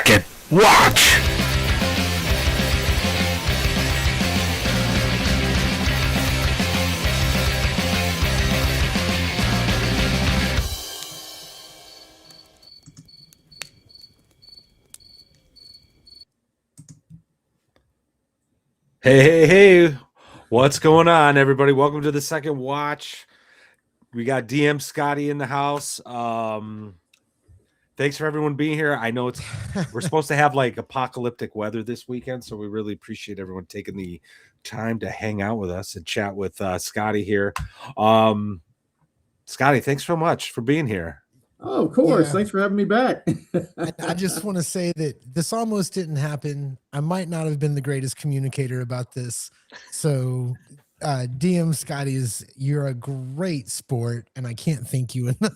second watch. Hey, what's going on, everybody? Welcome to the second watch. We got DMScotty in the house. Thanks for everyone being here. I know we're supposed to have like apocalyptic weather this weekend, so we really appreciate everyone taking the time to hang out with us and chat with Scotty here. Scotty, thanks so much for being here. Oh, of course. Yeah. Thanks for having me back. I just want to say that this almost didn't happen. I might not have been the greatest communicator about this. So DMScotty, you're a great sport, and I can't thank you enough.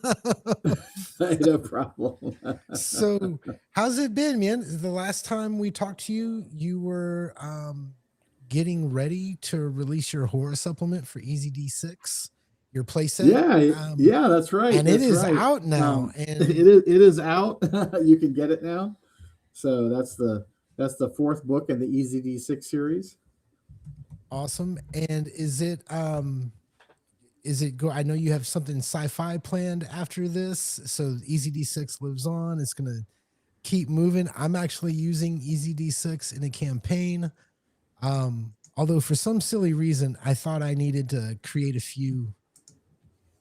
No problem. So how's it been, man? The last time we talked to you, you were getting ready to release your horror supplement for Easy D6. Your playset. Yeah, that's right. And that's it is right. out now. And it is out. You can get it now. So that's the fourth book in the Easy D6 series. Awesome. And is it I know you have something sci-fi planned after this. So Easy D6 lives on. It's gonna keep moving. I'm actually using Easy D6 in a campaign. Although for some silly reason I thought I needed to create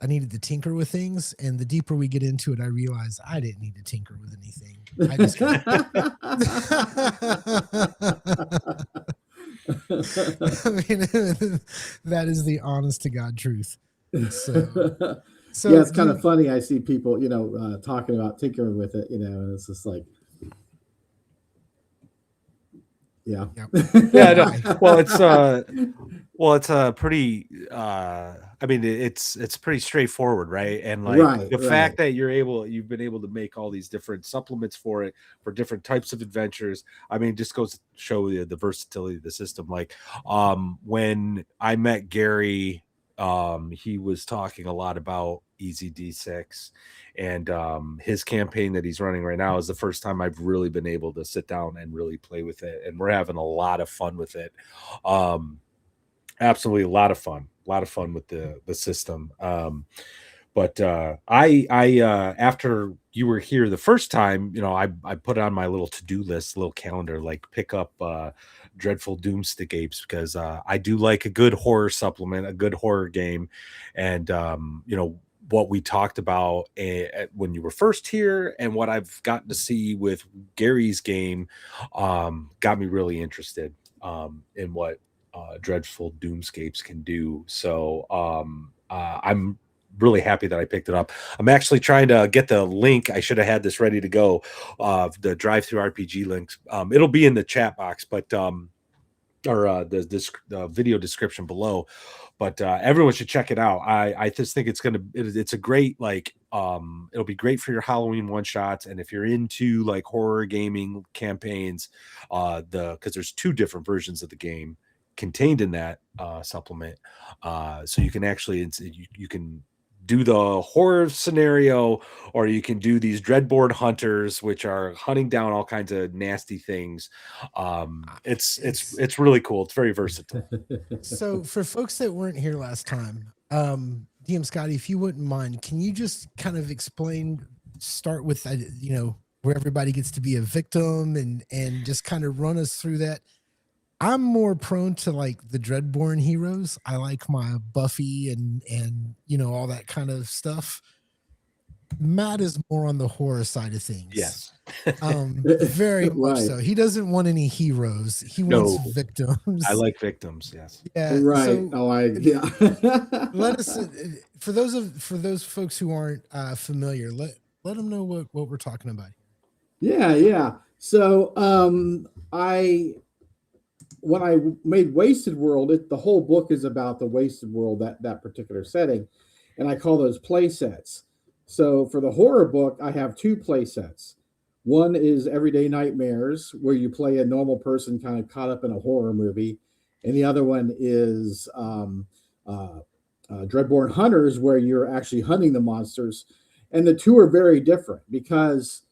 I needed to tinker with things, and the deeper we get into it, I realized I didn't need to tinker with anything. I just I mean, that is the honest to God truth. So yeah, it's kind of funny. I see people, talking about tinkering with it, and it's just like, yeah. Yeah, no. Well, it's a pretty I mean, it's pretty straightforward, right? And like the fact that you've been able to make all these different supplements for different types of adventures. I mean, just goes to show you the versatility of the system. Like when I met Gary, he was talking a lot about Easy D6, and his campaign that he's running right now is the first time I've really been able to sit down and really play with it, and we're having a lot of fun with it. Absolutely a lot of fun with the system. But I after you were here the first time, I put on my little to-do list, little calendar, like pick up Dreadful Doomscapes, because I do like a good horror supplement, a good horror game. And what we talked about when you were first here, and what I've gotten to see with Gary's game got me really interested in what Dreadful Doomscapes can do. So I'm really happy that I picked it up. I'm actually trying to get the link. I should have had this ready to go. The drive-through RPG links. It'll be in the chat box, but or the video description below. But everyone should check it out. I just think it's a great, like, it'll be great for your Halloween one shots. And if you're into like horror gaming campaigns, because there's two different versions of the game contained in that supplement, so you can actually you can do the horror scenario, or you can do these dreadboard hunters, which are hunting down all kinds of nasty things. It's really cool. It's very versatile. So for folks that weren't here last time, DMScotty, if you wouldn't mind, can you just kind of start with where everybody gets to be a victim, and just kind of run us through that? I'm more prone to like the Dreadborn heroes. I like my Buffy and all that kind of stuff. Matt is more on the horror side of things. Yes. Very much so. He doesn't want any heroes. He wants victims. I like victims. Yes. Yeah. Right. So, let us, for those folks who aren't familiar, let them know what we're talking about. Yeah. So when I made Wasted World, the whole book is about the Wasted World, that particular setting, and I call those play sets. So for the horror book, I have two play sets. One is Everyday Nightmares, where you play a normal person kind of caught up in a horror movie, and the other one is Dreadborn Hunters, where you're actually hunting the monsters. And the two are very different because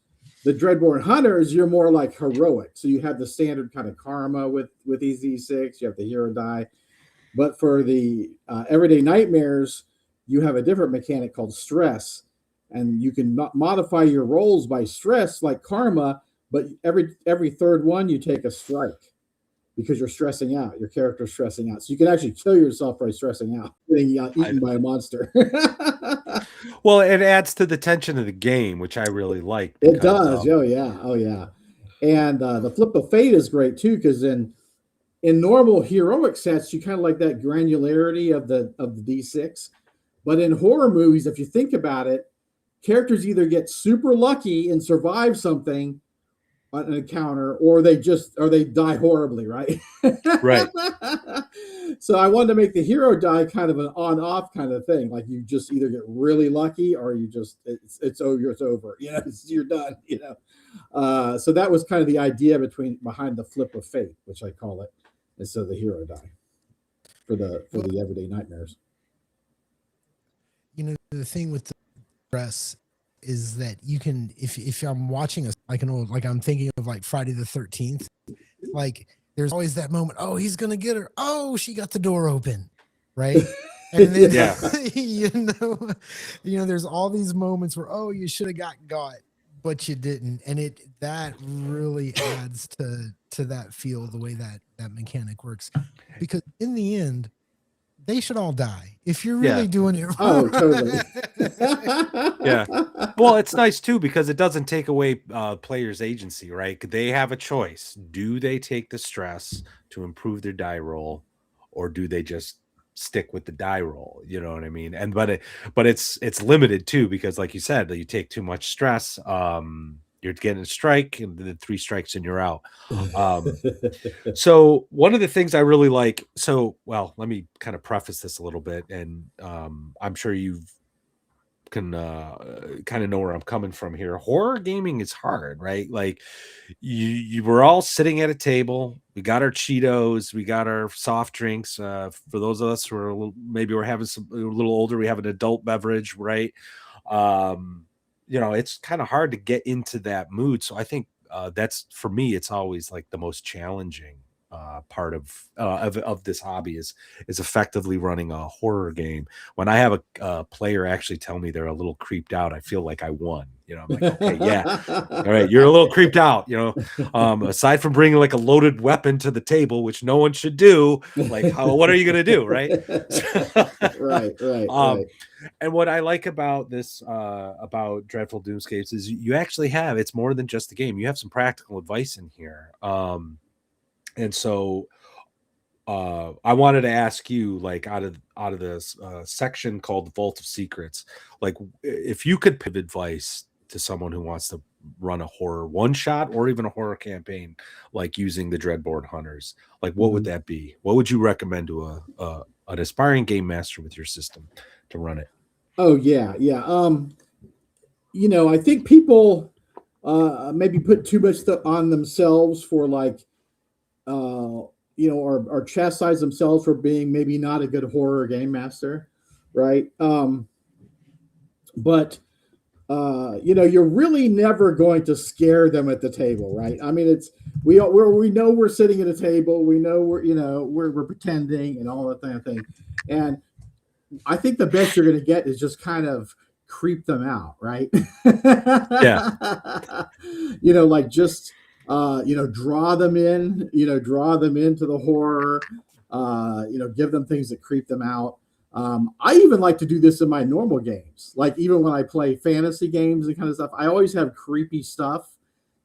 The Dreadborn Hunters, you're more like heroic. So you have the standard kind of karma with these D6. You have the hero die. But for the everyday nightmares, you have a different mechanic called stress, and you can modify your rolls by stress, like karma. But every third one, you take a strike because you're stressing out. Your character's stressing out, so you can actually kill yourself by stressing out, getting eaten by a monster. Well, it adds to the tension of the game, which I really like. It does. Oh yeah. And the flip of fate is great too, because in normal heroic sets, you kind of like that granularity of the D6. But in horror movies, if you think about it, characters either get super lucky and survive something on an encounter, or they die horribly, right? Right. So I wanted to make the hero die kind of an on-off kind of thing. Like you just either get really lucky, or you just it's over. You know, you're done. You know. So that was kind of the idea behind the flip of fate, which I call it. And so the hero die for the everyday nightmares. You know, the thing with the stress is that you can, if I'm watching I'm thinking of like Friday the 13th, like there's always that moment, oh, he's gonna get her, oh, she got the door open, right? And then you know there's all these moments where, oh, you should have got, but you didn't, and that really adds to that feel, the way that mechanic works, because in the end they should all die if you're really doing it wrong. Oh, totally. Yeah. Well, it's nice too, because it doesn't take away players' agency, right? They have a choice. Do they take the stress to improve their die roll, or do they just stick with the die roll? You know what I mean? And but it's limited too, because like you said, you take too much stress, you're getting a strike, and the 3 strikes and you're out. So one of the things I really like, let me kind of preface this a little bit, and I'm sure you can kind of know where I'm coming from here. Horror gaming is hard, right? Like you were all sitting at a table. We got our Cheetos, we got our soft drinks. For those of us who are we're having a little older, we have an adult beverage, right? You know, it's kind of hard to get into that mood. So I think that's, for me, it's always like the most challenging part of this hobby is effectively running a horror game. When I have a player actually tell me they're a little creeped out, I feel like I won. You know, I'm like, okay, yeah, all right, you're a little creeped out. You know, aside from bringing like a loaded weapon to the table, which no one should do, like, what are you gonna do, right? Right. And what I like about this, about Dreadful Doomscapes, is you actually have, it's more than just a game. You have some practical advice in here. And so I wanted to ask you, like, out of this section called the Vault of Secrets, like, if you could give advice to someone who wants to run a horror one shot or even a horror campaign, like using the Dreadborn Hunters, like, what would that be? What would you recommend to an aspiring game master with your system to run it? Oh yeah. You know, I think people maybe put too much on themselves for, like, you know, or chastise themselves for being maybe not a good horror game master, right? But you know, you're really never going to scare them at the table, right? I mean, we know we're sitting at a table, we know we're pretending and all that kind of thing, and I think the best you're going to get is just kind of creep them out, right? Yeah. You know, like, just you know, draw them into the horror, you know, give them things that creep them out. I even like to do this in my normal games. Like, even when I play fantasy games and kind of stuff, I always have creepy stuff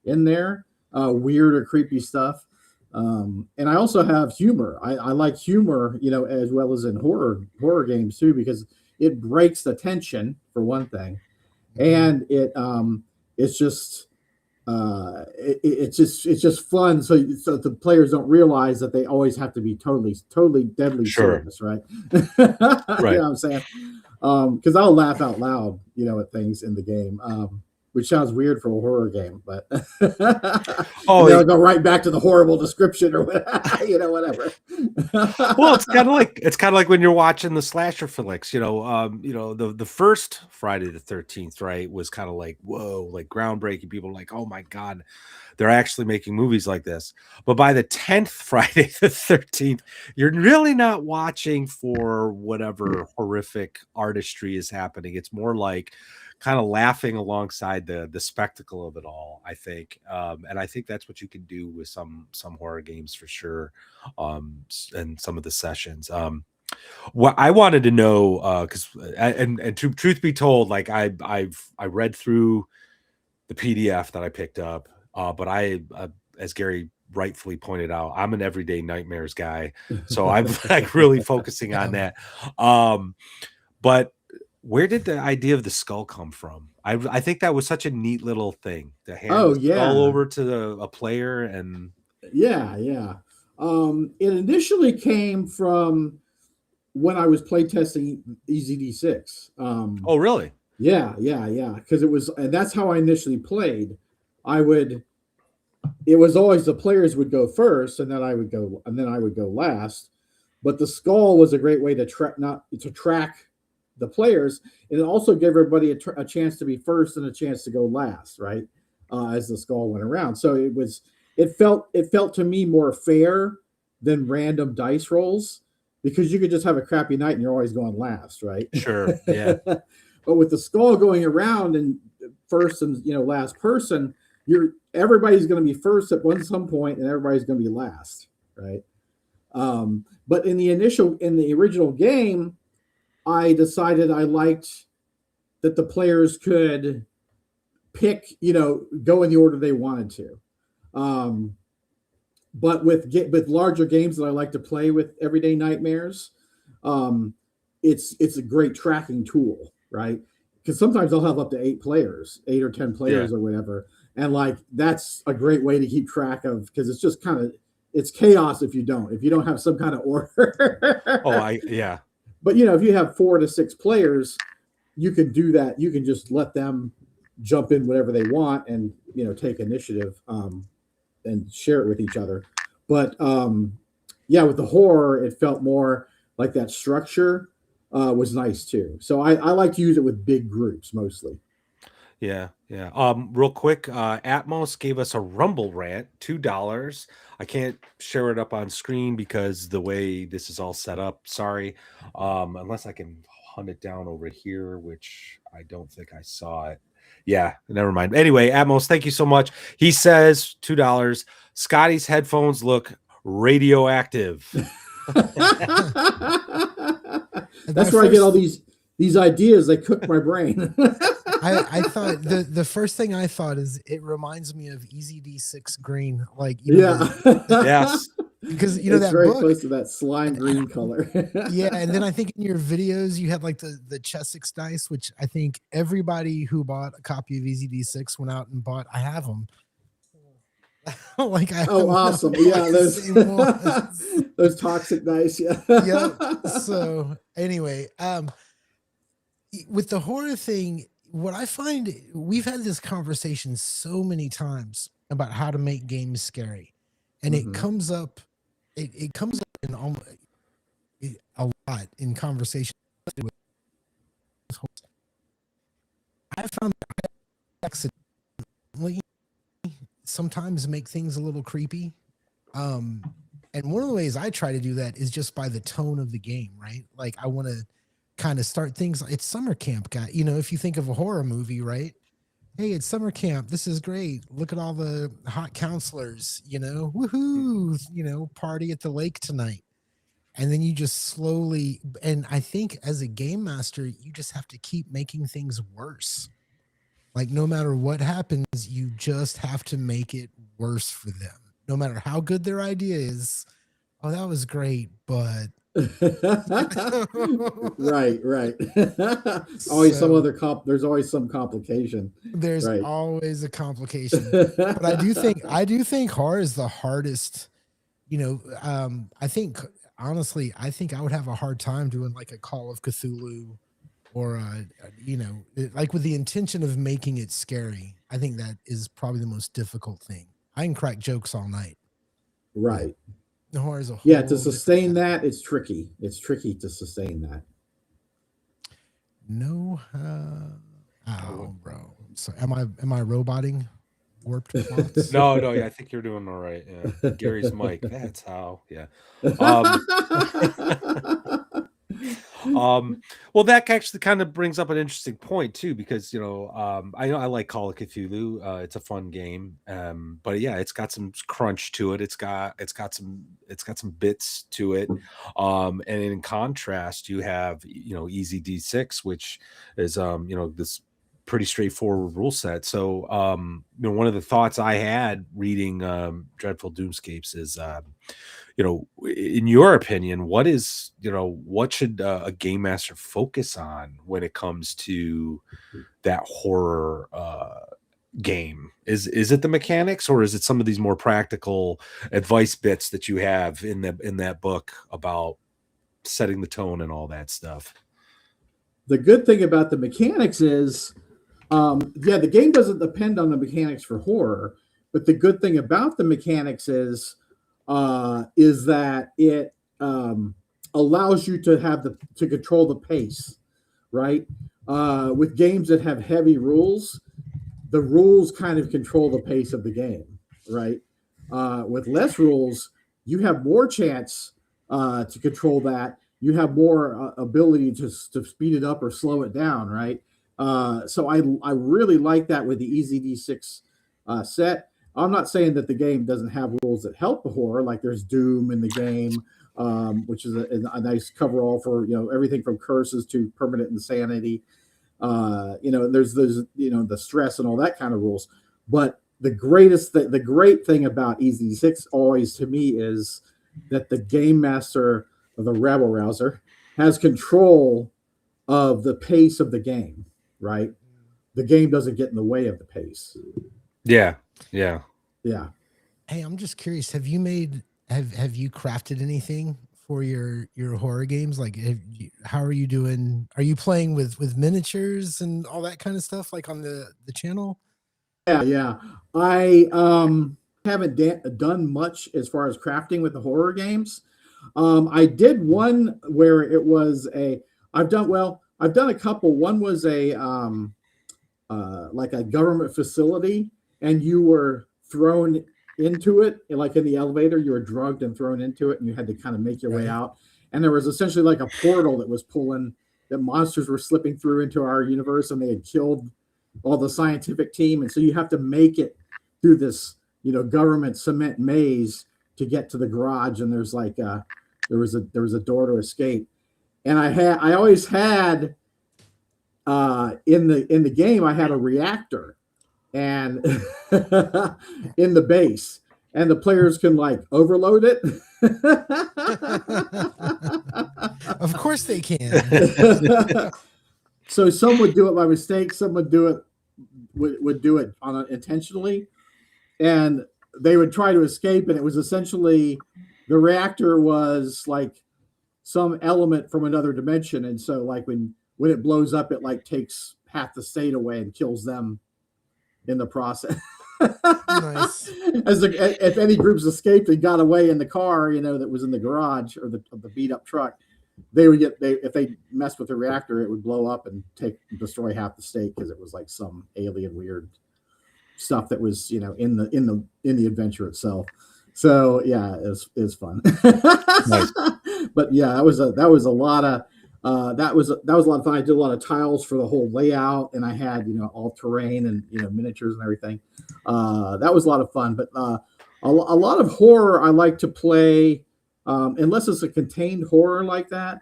in there, weird or creepy stuff. And I also have humor. I like humor, you know, as well as in horror games too, because it breaks the tension, for one thing, and it's just it's just fun. So the players don't realize that they always have to be totally deadly serious, right? Right. You know what I'm saying? Because I'll laugh out loud, you know, at things in the game. which sounds weird for a horror game, but Oh, they'll go right back to the horrible description or whatever. well, it's kind of like when you're watching the slasher flicks, the first Friday the 13th, right, was kind of like, whoa, like groundbreaking. People like, oh my God, they're actually making movies like this. But by the 10th Friday the 13th, you're really not watching for whatever horrific artistry is happening. It's more like kind of laughing alongside the spectacle of it all, I think. And I think that's what you can do with some horror games for sure. And some of the sessions. What I wanted to know, because and truth be told, like I read through the PDF that I picked up, but as Gary rightfully pointed out, I'm an Everyday Nightmares guy, so I'm like really focusing on that. But where did the idea of the skull come from? I think that was such a neat little thing to hand the skull over to a player. And yeah. It initially came from when I was playtesting EZD6. Oh, really? Yeah. Because and that's how I initially played. It was always the players would go first, and then I would go last. But the skull was a great way to track the players, and it also gave everybody a chance to be first and a chance to go last, right? As the skull went around. So it felt to me more fair than random dice rolls, because you could just have a crappy night and you're always going last, right? Sure, yeah. But with the skull going around and first and last person, everybody's going to be first at some point and everybody's going to be last, right? But in the original game, I decided I liked that the players could pick, go in the order they wanted to. But with larger games that I like to play with Everyday Nightmares, it's a great tracking tool, right? Because sometimes I'll have up to 8 or 10 players or whatever. And like, that's a great way to keep track of, because it's just it's chaos if you don't have some kind of order. Yeah. But if you have 4 to 6 players, you can do that. You can just let them jump in whatever they want and take initiative and share it with each other. But with the horror, it felt more like that structure was nice too. So I like to use it with big groups mostly. Yeah. Real quick, Atmos gave us a Rumble rant, $2. I can't share it up on screen because the way this is all set up. Sorry, unless I can hunt it down over here, which I don't think I saw it. Yeah, never mind. Anyway, Atmos, thank you so much. He says $2. Scotty's headphones look radioactive. That's where I get all these ideas. They cook my brain. I thought the first thing I thought is it reminds me of EZD6 green, like yes, because it's that very book, close to that slime green color. Yeah, and then I think in your videos you had like the Chessex dice, which I think everybody who bought a copy of EZD6 went out and bought. I have them. Awesome. Yeah, those toxic dice. Yeah. Yep. So anyway, with the horror thing, what I find, we've had this conversation so many times about how to make games scary, and it comes up, it comes up in a lot in conversation. I found that I accidentally sometimes make things a little creepy. And one of the ways I try to do that is just by the tone of the game, right? Like I want to kind of start things. It's summer camp, guy. If you think of a horror movie, right? Hey, it's summer camp. This is great. Look at all the hot counselors, woohoo, party at the lake tonight. And then you just slowly, and I think as a game master, you just have to keep making things worse. Like no matter what happens, you just have to make it worse for them. No matter how good their idea is. Oh, that was great, but right. Always there's always some complication. There's always a complication. But I do think horror is the hardest. I think honestly, I think I would have a hard time doing like a Call of Cthulhu or like with the intention of making it scary. I think that is probably the most difficult thing. I can crack jokes all night. Right. The horror is a whole Yeah, to different sustain category. that, it's tricky. It's tricky to sustain that. No, bro. So am I roboting warped plots? No, yeah, I think you're doing all right. Yeah, Gary's mic. That's how. Yeah. Um, well, that actually kind of brings up an interesting point too, because I know I like Call of Cthulhu. It's a fun game, but yeah, it's got some crunch to it. It's got some bits to it, and in contrast, you have Easy D6, which is this pretty straightforward rule set. So one of the thoughts I had reading Dreadful Doomscapes is in your opinion, what should a game master focus on when it comes to that horror game? Is it the mechanics, or is it some of these more practical advice bits that you have in that book about setting the tone and all that stuff? The good thing about the mechanics is, the game doesn't depend on the mechanics for horror, but the good thing about the mechanics is that it allows you to control the pace, right? With games that have heavy rules, the rules kind of control the pace of the game, right? With less rules, you have more chance to control that. You have more ability to speed it up or slow it down, right? So I really like that with the Easy D6 set. I'm not saying that the game doesn't have rules that help the horror, like there's Doom in the game, which is a nice coverall for everything from curses to permanent insanity. There's the stress and all that kind of rules. But the great thing about Easy 6 always to me is that the game master of the rabble rouser has control of the pace of the game, right? The game doesn't get in the way of the pace. Yeah. Hey, I'm just curious. Have you crafted anything for your horror games? Like, how are you doing? Are you playing with miniatures and all that kind of stuff, like on the channel? Yeah. I haven't done much as far as crafting with the horror games. I did one where it was I've done a couple. One was like a government facility, and you were thrown into it, like in the elevator, you were drugged and thrown into it, and you had to kind of make your way out. And there was essentially like a portal that was that monsters were slipping through into our universe, and they had killed all the scientific team. And so you have to make it through this, government cement maze to get to the garage. And there's like there was a door to escape. And I always had in the game, I had a reactor and in the base, and the players can like overload it. Of course they can. So some would do it by mistake, some would do it intentionally, and they would try to escape. And it was essentially the reactor was like some element from another dimension, and so like when it blows up, it like takes half the state away and kills them in the process. Nice. If any groups escaped and got away in the car, that was in the garage or the beat up truck, if they messed with the reactor, it would blow up and destroy half the state, because it was like some alien weird stuff that was in the adventure itself. So yeah, it was fun. Nice. But yeah, that was a lot of that was a lot of fun. I did a lot of tiles for the whole layout, and I had all terrain and miniatures and everything. That was a lot of fun. But a lot of horror I like to play, unless it's a contained horror like that.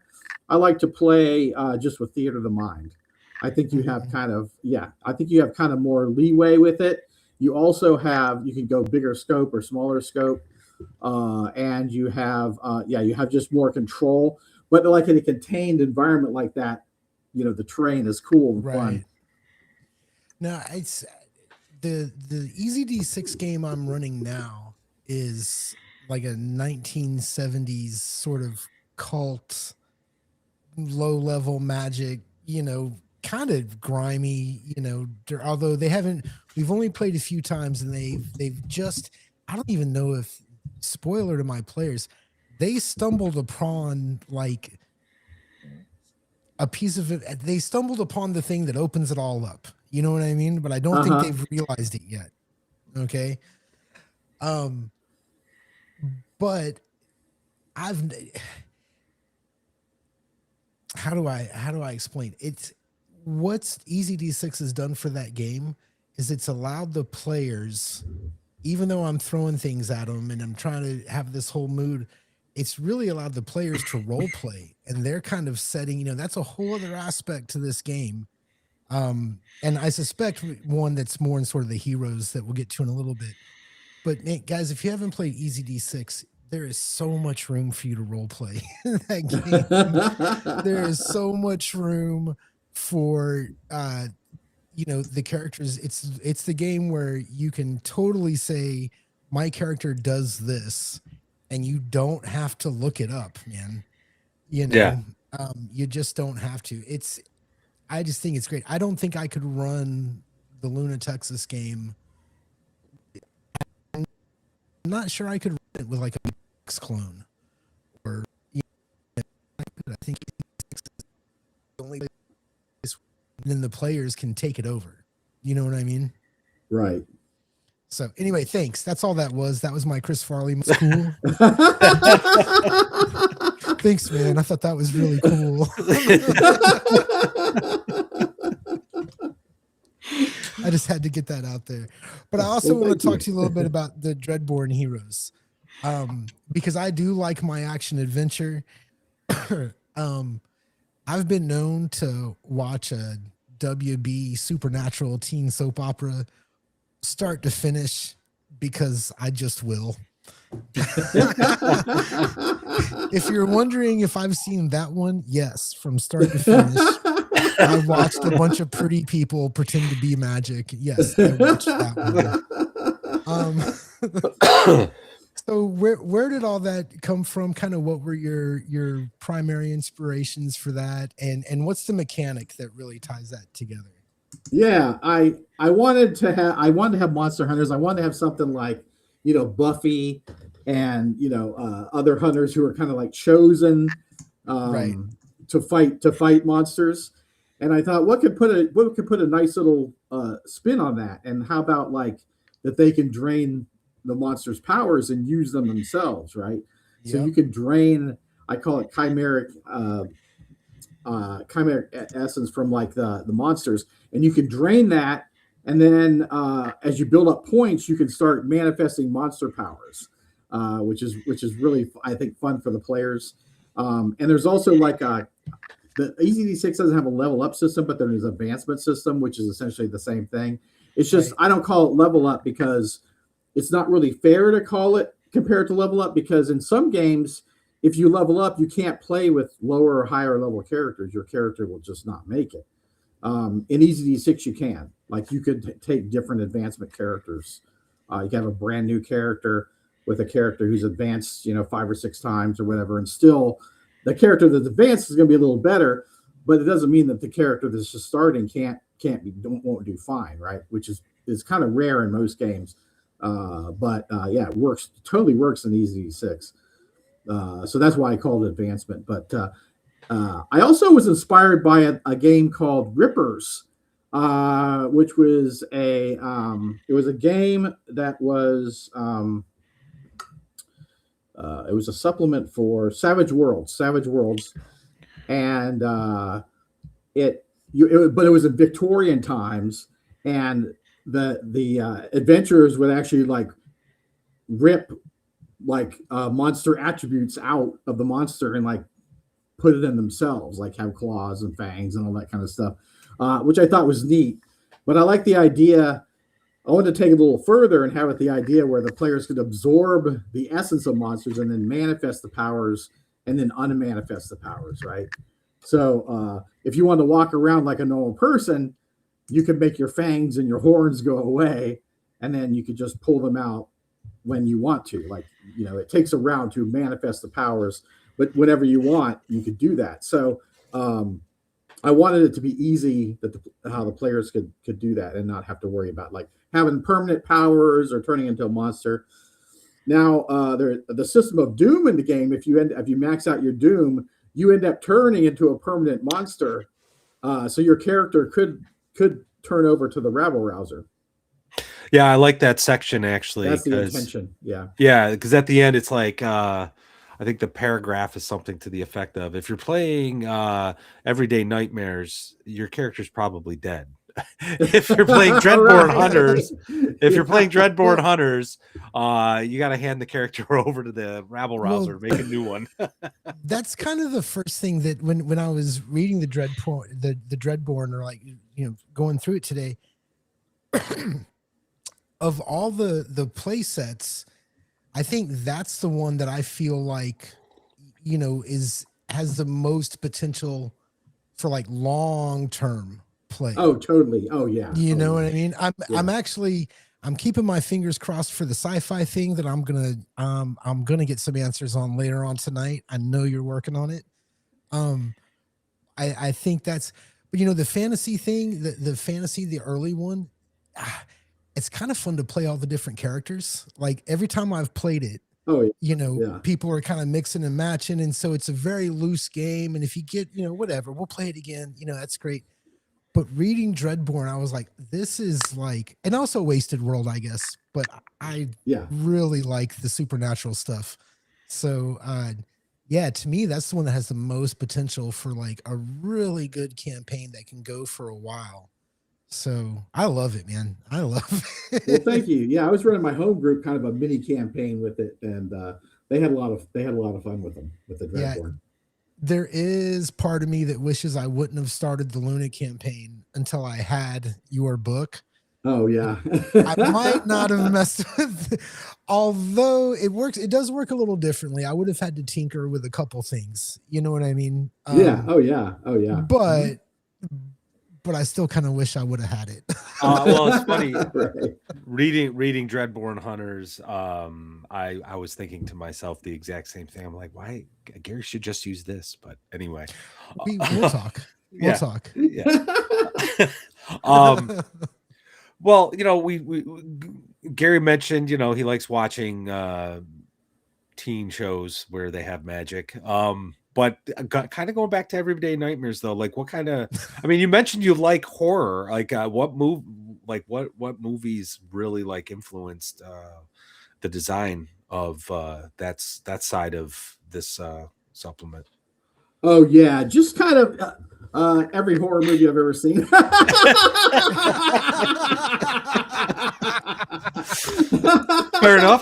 I like to play just with theater of the mind. I think you have kind of more leeway with it. You also you can go bigger scope or smaller scope, and you have just more control. But like in a contained environment like that, the terrain is cool and fun. No, it's the Easy D6 game I'm running now is like a 1970s sort of cult, low level magic kind of grimy, although we've only played a few times and they've just, I don't even know if, spoiler to my players, they stumbled upon like a piece of it. They stumbled upon the thing that opens it all up. You know what I mean? But I don't think they've realized it yet. Okay. But how do I explain? It's what's Easy D6 has done for that game is it's allowed the players, even though I'm throwing things at them and I'm trying to have this whole mood, it's really allowed the players to role play, and they're kind of setting, that's a whole other aspect to this game. And I suspect one that's more in sort of the heroes that we'll get to in a little bit. But guys, if you haven't played Easy D6, there is so much room for you to role play in that game. There is so much room for the characters. It's the game where you can totally say my character does this, and you don't have to look it up, man. You just don't have to. I just think it's great. I don't think I could run the Luna Texas game. I'm not sure I could run it with like a X clone, or I think it's the only place then the players can take it over. You know what I mean? Right. So anyway, thanks. That's all that was. That was my Chris Farley school. Thanks, man. I thought that was really cool. I just had to get that out there. But I also want to talk to you a little bit about the Dreadborn heroes. Because I do like my action adventure. I've been known to watch a WB supernatural teen soap opera start to finish because I just will. If you're wondering if I've seen that one, yes, from start to finish. I watched a bunch of pretty people pretend to be magic. Yes, I watched that one. So where did all that come from? Kind of what were your primary inspirations for that, and what's the mechanic that really ties that together? Yeah, I wanted to have Monster Hunters. I wanted to have something like, Buffy and other hunters who are kind of like chosen Right. to fight monsters. And I thought, what could put a nice little spin on that? And how about like that they can drain the monster's powers and use them themselves, right? Yep. So you can drain. I call it chimeric essence from like the monsters, and you can drain that, and then as you build up points, you can start manifesting monster powers, which is really, I think, fun for the players. And there's also like the Easy D6 doesn't have a level up system, but there's an advancement system, which is essentially the same thing. It's just right. I don't call it level up because it's not really fair to call it compared to level up, because in some games, if you level up, you can't play with lower or higher level characters. Your character will just not make it. In Easy D6, you can. Like, you could take different advancement characters. You can have a brand new character with a character who's advanced, 5 or 6 times or whatever, and still the character that's advanced is going to be a little better, but it doesn't mean that the character that's just starting won't do fine, right? Which is kind of rare in most games. But it works, totally works in Easy D6. So that's why I called it advancement. But I also was inspired by a game called Rippers, which was it was a game that was it was a supplement for Savage Worlds, and but it was in Victorian times, and the adventurers would actually like rip like monster attributes out of the monster and like put it in themselves, like have claws and fangs and all that kind of stuff, which I thought was neat. But I like the idea. I wanted to take it a little further and have it the idea where the players could absorb the essence of monsters and then manifest the powers and then unmanifest the powers, right? So if you want to walk around like a normal person, you could make your fangs and your horns go away, and then you could just pull them out when you want to. Like, it takes a round to manifest the powers, but whenever you want, you could do that. So I wanted it to be easy that how the players could do that and not have to worry about like having permanent powers or turning into a monster. Now, the system of Doom in the game, if you max out your Doom, you end up turning into a permanent monster. So your character could turn over to the rabble rouser. Yeah, I like that section actually. That's the intention. Yeah. Yeah, because at the end it's like I think the paragraph is something to the effect of if you're playing Everyday Nightmares, your character's probably dead. If you're playing Dreadborn Hunters, you got to hand the character over to the rabble rouser, make a new one. That's kind of the first thing that when I was reading the Dreadborn or like going through it today, of all the play sets, I think that's the one that I feel like has the most potential for like long term play. Oh, totally. Oh, yeah. You know what I mean? I'm keeping my fingers crossed for the sci-fi thing that I'm gonna get some answers on later on tonight. I know you're working on it. I think that's, but the fantasy thing, the early one, it's kind of fun to play all the different characters. Like every time I've played it, people are kind of mixing and matching, and so it's a very loose game. And if you get, whatever, we'll play it again. That's great. But reading Dreadborn, I was like, this is like, and also Wasted World, I guess. But I really like the supernatural stuff. So, to me, that's the one that has the most potential for like a really good campaign that can go for a while. So I love it, man. I love it. Well, thank you. Yeah, I was running my home group, kind of a mini campaign with it, and they had a lot of fun with the Dreadborn. Yeah. There is part of me that wishes I wouldn't have started the Luna campaign until I had your book. Oh yeah. I might not have messed with, although it does work a little differently. I would have had to tinker with a couple things. You know what I mean? Yeah. Oh yeah. But I still kind of wish I would have had it. Well, it's funny. Right. Reading Dreadborn Hunters, I was thinking to myself the exact same thing. I'm like, why Gary should just use this? But anyway, we'll talk. We'll talk. Yeah. Well, we Gary mentioned, he likes watching teen shows where they have magic. But kind of going back to Everyday Nightmares, though, like what kind of? I mean, you mentioned you like horror. Like what movies really like influenced the design of that side of this supplement? Oh yeah, just kind of every horror movie I've ever seen. Fair enough.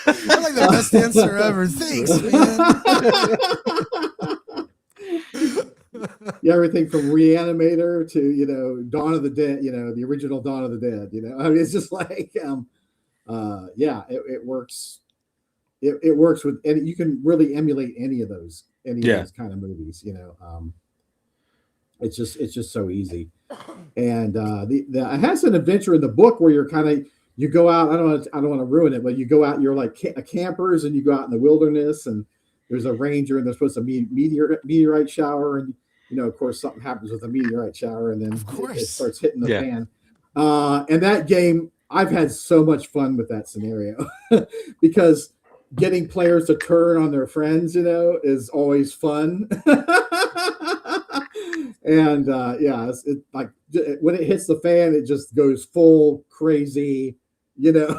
I like the best answer ever. Thanks, man. Yeah, everything from Reanimator to Dawn of the Dead. The original Dawn of the Dead. I mean, it's just like, it works. It works with, and you can really emulate any of those kind of movies. It's just so easy. And it has an adventure in the book where you go out. I don't want to ruin it, but you go out. You're like campers, and you go out in the wilderness, and there's a ranger, and there's supposed to be meteorite shower, and of course, something happens with the meteorite shower, and then it starts hitting the fan. And that game, I've had so much fun with that scenario because getting players to turn on their friends, is always fun. And it's like when it hits the fan, it just goes full crazy. It's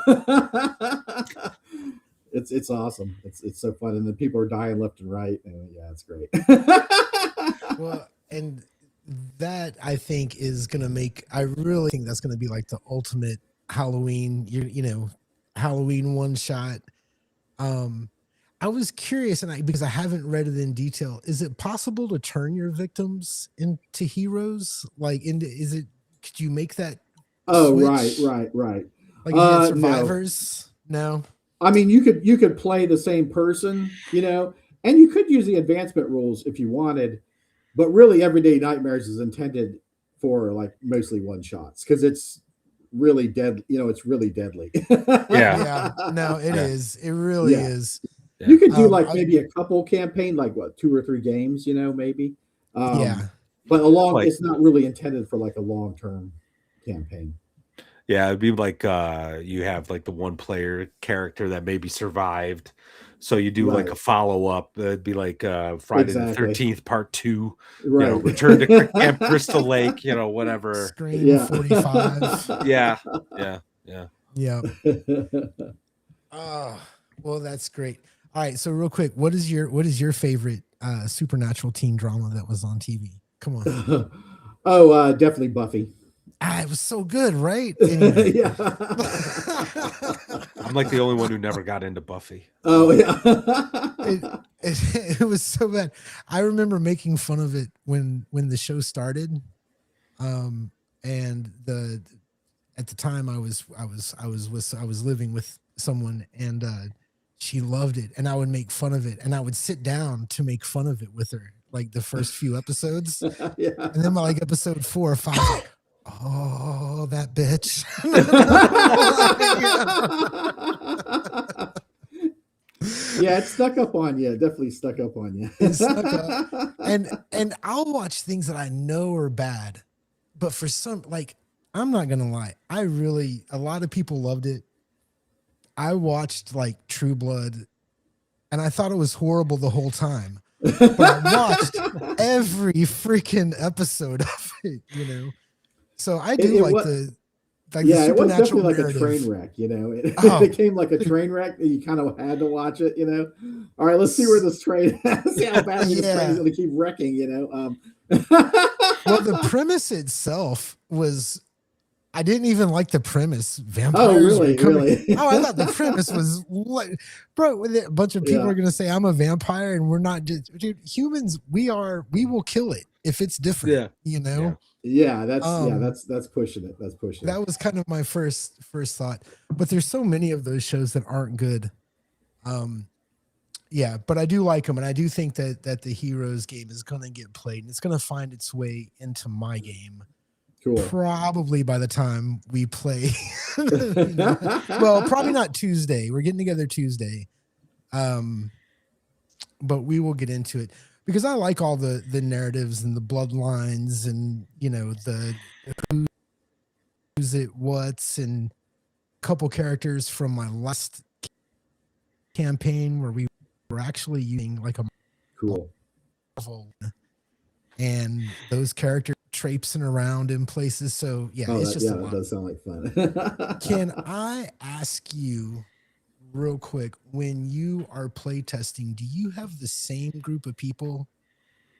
awesome. It's so fun, and then people are dying left and right, and it's great. Well, and that I think is gonna make. I really think that's gonna be like the ultimate Halloween. Halloween one shot. I was curious, because I haven't read it in detail. Is it possible to turn your victims into heroes? Could you make that? Oh, switch? right. Like you had survivors? No. I mean, you could play the same person, and you could use the advancement rules if you wanted, but really, Everyday Nightmares is intended for like mostly one shots because it's really dead. It's really deadly. Yeah. No, it is. It really is. You could do maybe a couple campaign, like 2 or 3 games, maybe. But Like, it's not really intended for like a long-term campaign. yeah, it'd be like you have like the one player character that maybe survived. So you do like a Right. follow-up. It'd be like Friday the Exactly. 13th part 2, Right. Return to Camp Crystal Lake, whatever. Scream Yeah. 45. Yeah. Yeah. Yeah. Yeah. Oh, well, that's great. All right, so real quick, what is your favorite supernatural teen drama that was on TV? Come on. Oh, definitely Buffy. It was so good, right? Anyway. Yeah. I'm like the only one who never got into Buffy. Oh yeah. It was so bad. I remember making fun of it when the show started. And at the time I was living with someone, and she loved it, and I would make fun of it, and I would sit down to make fun of it with her, like the first few episodes. Yeah. And then by like episode 4 or 5, like, oh, that bitch. Yeah, it stuck up on you. It definitely stuck up on you. It stuck up. And I'll watch things that I know are bad, but for some, like, I'm not gonna lie, a lot of people loved it. I watched like True Blood, and I thought it was horrible the whole time. But I watched every freaking episode of it, So I do Yeah, the it was definitely like narrative. a train wreck, It became like a train wreck that you kind of had to watch it, All right, let's see where this train see how bad this train is going to keep wrecking, Well, the premise itself was, I didn't even like the premise. Vampires. Oh, really? Oh, I thought the premise was like, bro, a bunch of people are going to say I'm a vampire, and we're not just, dude, humans. We will kill it if it's different, Yeah, that's pushing it. That's pushing it. That was kind of my first thought. But there's so many of those shows that aren't good. Yeah, but I do like them, and I do think that the Heroes game is going to get played, and it's going to find its way into my game. Cool. Probably by the time we play. Well, probably not Tuesday. We're getting together Tuesday. But we will get into it, because I like all the narratives and the bloodlines, and the who's it, what's, and a couple characters from my last campaign where we were actually using like a cool, and those characters traipsing around in places. So yeah, it's just a lot. That does sound like fun. Can I ask you real quick, when you are play testing, do you have the same group of people?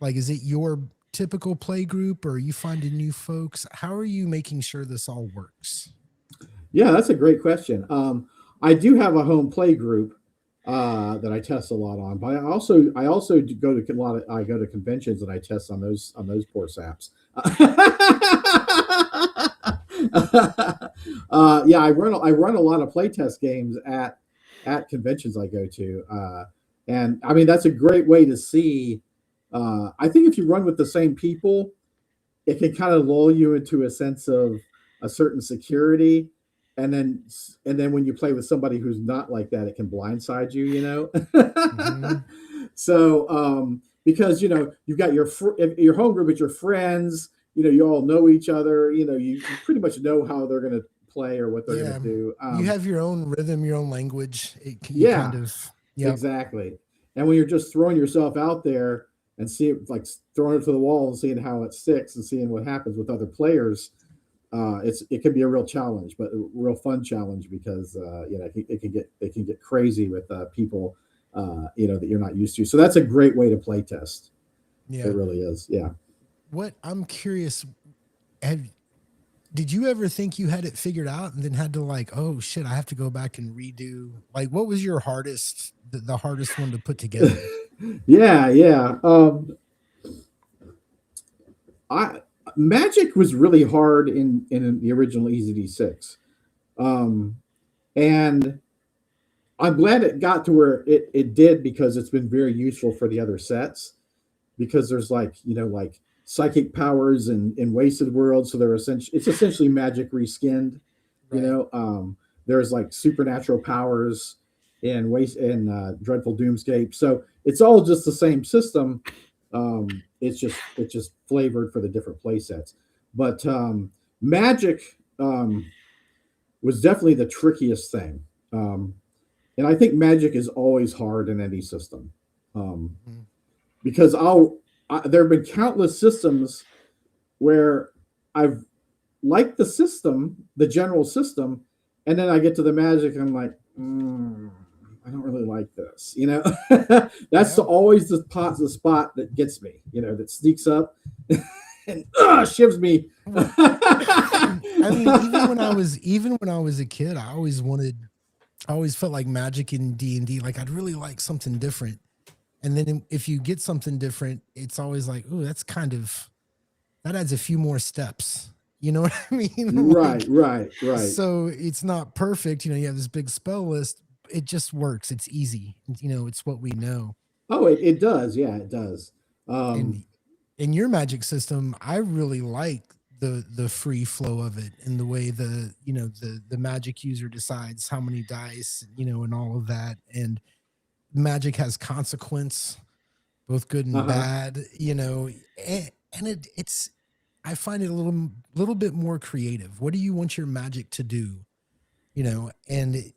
Like, is it your typical play group, or are you finding new folks? How are you making sure this all works? Yeah, that's a great question. I do have a home play group that I test a lot on, but I also go to I go to conventions and I test on those poor saps. Yeah, I run a lot of playtest games at conventions I go to, and I mean that's a great way to see. I think if you run with the same people, it can kind of lull you into a sense of a certain security, and then when you play with somebody who's not like that, it can blindside you, Mm-hmm. So because you've got your home group, it's your friends, you all know each other, you pretty much know how they're going to play or what they're going to do. You have your own rhythm, your own language. Exactly. And when you're just throwing yourself out there and like throwing it to the wall and seeing how it sticks and seeing what happens with other players, it can be a real challenge, but a real fun challenge, because it can get crazy with people that you're not used to. So that's a great way to play test. Yeah, it really is. Yeah. What I'm curious, did you ever think you had it figured out and then had to like, oh shit, I have to go back and redo? Like, what was your hardest, the hardest one to put together? Yeah. Magic was really hard in the original EZD6. And I'm glad it got to where it did, because it's been very useful for the other sets, because there's like psychic powers in Wasted World. So it's essentially magic reskinned, right. There's like supernatural powers in Dreadful Doomscapes. So it's all just the same system. It's just flavored for the different play sets. But Magic was definitely the trickiest thing. And I think Magic is always hard in any system. Because there have been countless systems where I've liked the system, the general system, and then I get to the Magic and I'm like, I don't really like this. That's always the spot that gets me. That sneaks up and shivs me. I mean, even when I was a kid, I always felt like Magic in D&D, like I'd really like something different. And then if you get something different, it's always like, oh, that adds a few more steps. You know what I mean? Right. So it's not perfect. You have this big spell list. It just works. It's easy. It's what we know. Oh, it does. Yeah, it does. And in your Magic system, I really like the free flow of it and the way the Magic user decides how many dice, and all of that. And Magic has consequence, both good and bad, and it's I find it a little bit more creative. What do you want your Magic to do? And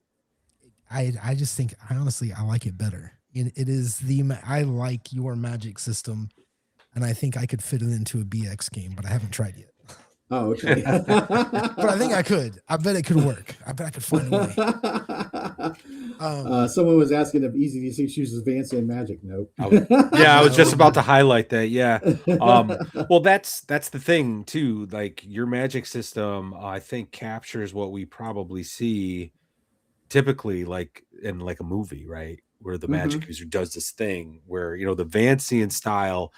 I just think I like it better. It is I like your Magic system, and I think I could fit it into a BX game, but I haven't tried yet. Oh, okay. But I think I could. I bet it could work. I bet I could find a way. Someone was asking if Easy D6 uses Fancy and Magic. Nope. I was just about to highlight that. Yeah. Well, that's the thing too. Like your Magic system, I think captures what we probably see typically, like in like a movie, right? Where the Magic user does this thing where the Vancian style.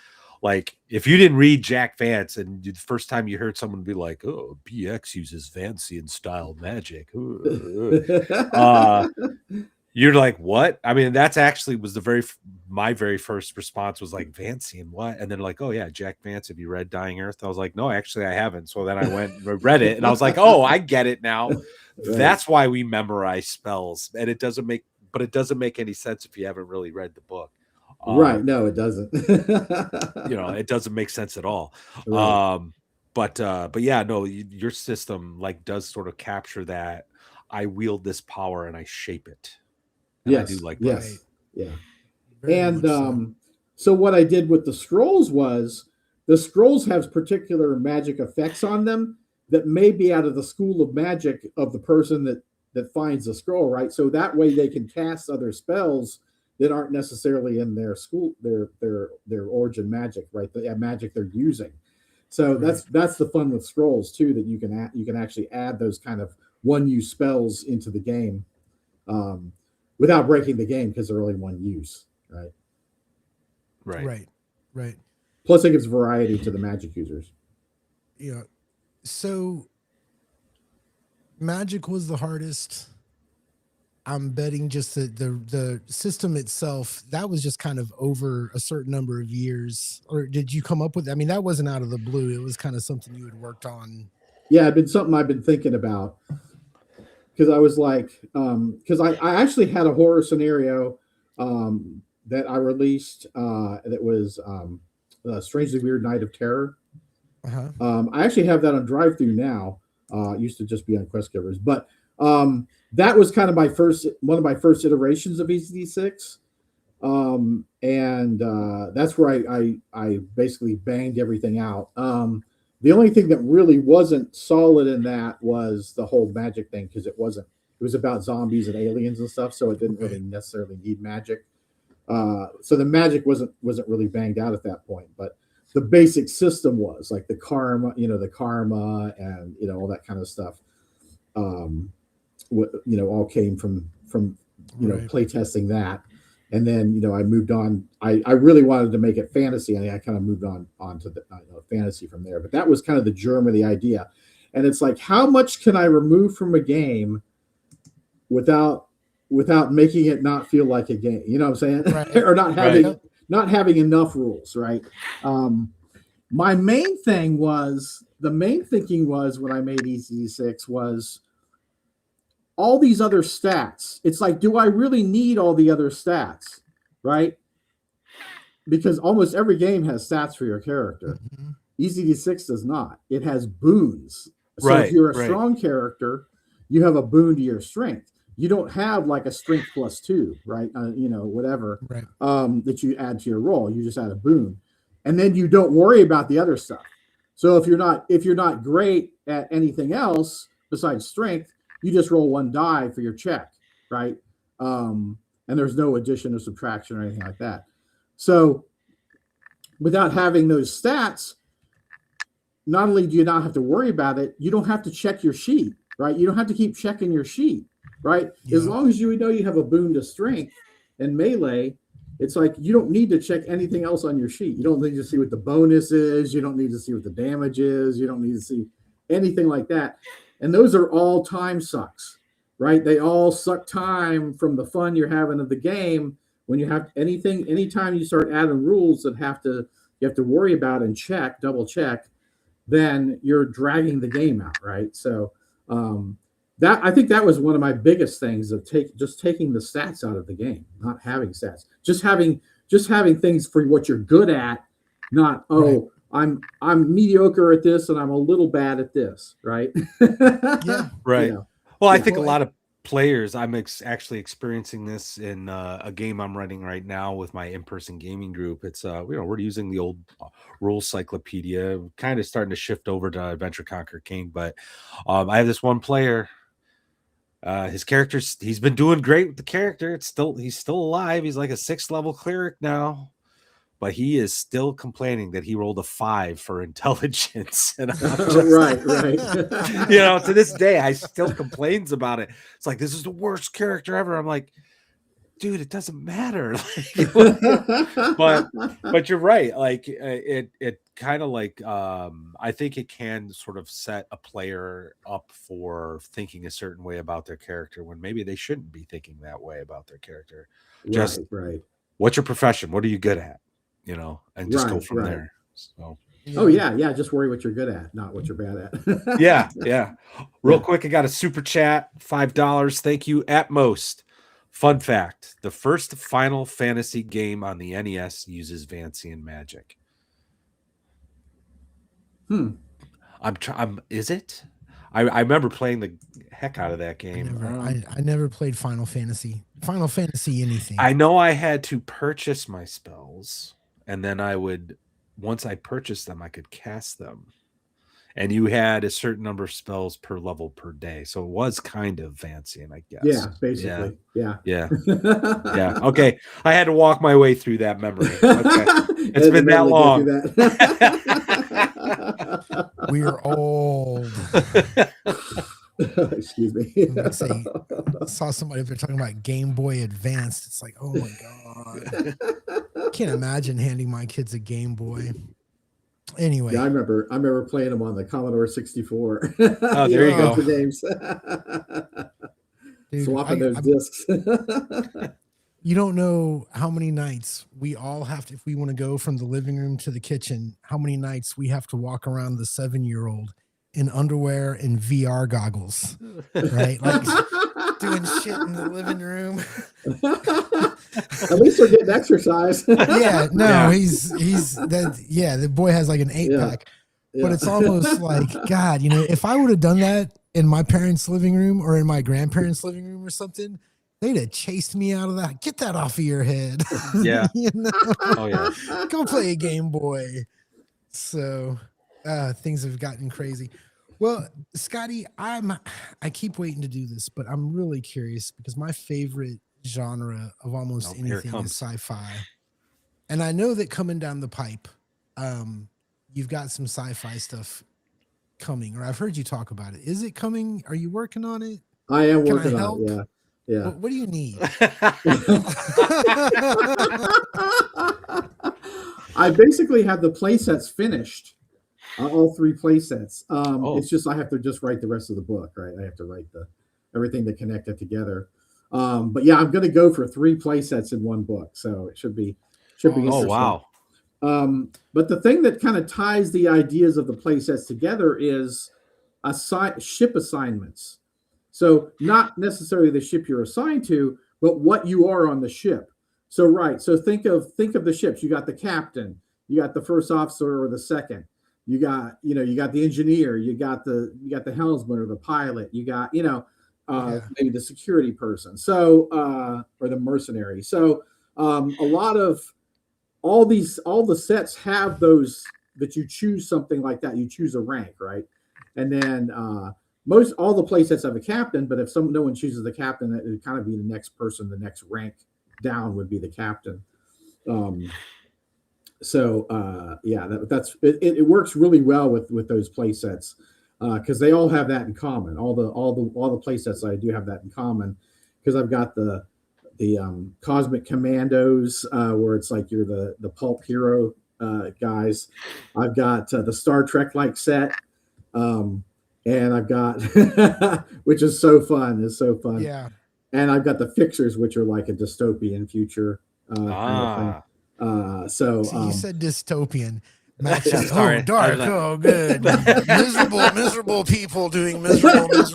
Like if you didn't read Jack Vance and the first time you heard someone be like, "Oh, BX uses Vancian style Magic," you're like, "What?" I mean, that's actually was my very first response was like, "Vancian what?" And then like, "Oh yeah, Jack Vance. Have you read Dying Earth?" I was like, "No, actually, I haven't." So then I went and read it, and I was like, "Oh, I get it now. Right. That's why we memorize spells." And it doesn't make any sense if you haven't really read the book. Right. No, it doesn't. It doesn't make sense at all. Right. But yeah, no, your system like does sort of capture that. I wield this power and I shape it. And yes. I do like that. Yes. Yeah. Very and so what I did with the scrolls was the scrolls have particular magic effects on them that may be out of the school of magic of the person that finds the scroll, right? So that way they can cast other spells that aren't necessarily in their school, their origin magic, right? The magic they're using. So that's the fun with scrolls too, that you can actually add those kind of one-use spells into the game without breaking the game because they're only one use, right? Right. Plus, it gives variety to the Magic users. Yeah. So Magic was the hardest. I'm betting just the system itself, that was just kind of over a certain number of years. Or did you come up with, I mean, that wasn't out of the blue. It was kind of something you had worked on. Yeah, it'd been something I've been thinking about. Because I was like, because I actually had a horror scenario that I released that was a Strangely Weird Night of Terror. I actually have that on drive-through now. It used to just be on Quest Givers. But that was kind of one of my first iterations of ECD6. And that's where I basically banged everything out. The only thing that really wasn't solid in that was the whole magic thing, because it was about zombies and aliens and stuff, so it didn't really necessarily need magic. So the magic wasn't really banged out at that point, but the basic system was like the karma and all that kind of stuff. All came from play testing that. And then, I moved on. I really wanted to make it fantasy, and I kind of moved on to the fantasy from there. But that was kind of the germ of the idea. And it's like, how much can I remove from a game without making it not feel like a game? You know what I'm saying? Right. Or not having enough rules, right? My main thinking was when I made ECD6 was all these other stats. It's like, do I really need all the other stats, right? because almost every game has stats for your character. Mhm. ECD6 does not. It has boons. So if Right, you're a right. strong character, you have a boon to your strength. You don't have like a strength +2, right? Whatever Right. that you add to your roll. You just add a boon, and then you don't worry about the other stuff. So if you're not great at anything else besides strength, you just roll 1 die for your check, right? And there's no addition or subtraction or anything like that. So without having those stats, not only do you not have to worry about it, you don't have to check your sheet, right? You don't have to keep checking your sheet, right? Yeah. As long as you know you have a boon to strength and melee, it's like you don't need to check anything else on your sheet. You don't need to see what the bonus is. You don't need to see what the damage is. You don't need to see anything like that. And those are all time sucks, right? They all suck time from the fun you're having of the game. When you have anytime you start adding rules that you have to worry about and double check, then you're dragging the game out, right? So that I think that was one of my biggest things of taking the stats out of the game, not having stats, just having things for what you're good at, not I'm mediocre at this and I'm a little bad at this, right? Yeah, right. Well, I think Well, a lot of players, I'm actually experiencing this in a game I'm running right now with my in-person gaming group. It's we're using the old rules cyclopedia, kind of starting to shift over to Adventure Conquer King, but I have this one player. His character's he's been doing great with the character. He's still alive. He's like a 6th level cleric now, but he is still complaining that he rolled a 5 for intelligence. And I'm just, right. To this day, I still complains about it. It's like, this is the worst character ever. I'm like, dude, it doesn't matter. But you're right. Like it kind of like I think it can sort of set a player up for thinking a certain way about their character when maybe they shouldn't be thinking that way about their character. Just right. What's your profession? What are you good at? And just go from there. So yeah. Just worry what you're good at, not what you're bad at. yeah. Real quick, I got a super chat, $5. Thank you. At most. Fun fact: the first Final Fantasy game on the NES uses Vancian magic. Is it? I remember playing the heck out of that game. I never played Final Fantasy anything. I know I had to purchase my spells, and then once I purchased them, I could cast them. And you had a certain number of spells per level per day. So it was kind of Vancian, I guess. Yeah, basically. Yeah. Yeah. Okay. I had to walk my way through that memory. Okay. It's been that long. We're old. Excuse me. I saw somebody up there talking about Game Boy Advanced. It's like, oh my God. Can't imagine handing my kids a Game Boy. Anyway, yeah, I remember playing them on the Commodore 64. Oh, there you go. The games. Dude, swapping those discs. You don't know how many nights we all have to, if we want to go from the living room to the kitchen, how many nights we have to walk around the 7-year-old in underwear and VR goggles, right? Like doing shit in the living room. At least they're getting exercise. The boy has like an 8-pack, but it's almost like, God, if I would have done that in my parents' living room or in my grandparents' living room or something, they'd have chased me out of that. Get that off of your head. Yeah. Oh yeah. Go play a Game Boy. So things have gotten crazy. Well, Scotty, I keep waiting to do this, but I'm really curious because my favorite genre of almost anything is sci-fi. And I know that coming down the pipe, you've got some sci-fi stuff coming, or I've heard you talk about it. Is it coming? Are you working on it? I am working on it. Yeah. What do you need? I basically have the play sets finished, all 3 play sets. It's just I have to just write the rest of the book, right? I have to write everything to connect it together. But yeah, I'm going to go for 3 play sets in one book, so it should be interesting. Oh wow! But the thing that kind of ties the ideas of the play sets together is ship assignments. So not necessarily the ship you're assigned to, but what you are on the ship. So think of the ships. You got the captain, you got the first officer or the second. You got the engineer, you got the helmsman or the pilot, you got maybe the security person. So or the mercenary. So a lot of all the sets have those that you choose something like that. You choose a rank, right? And then most all the play sets have a captain, but if no one chooses the captain, it would kind of be the next person, the next rank down would be the captain. That's it works really well with those play sets because they all have that in common. All the play sets I do have that in common because I've got the Cosmic Commandos where it's like you're the pulp hero guys. I've got the Star Trek like set, and I've got which is so fun. It's so fun. Yeah. And I've got the Fixers, which are like a dystopian future kind of thing. So you said dystopian. Max Yeah, said, sorry. dark, good. miserable people doing miserable things.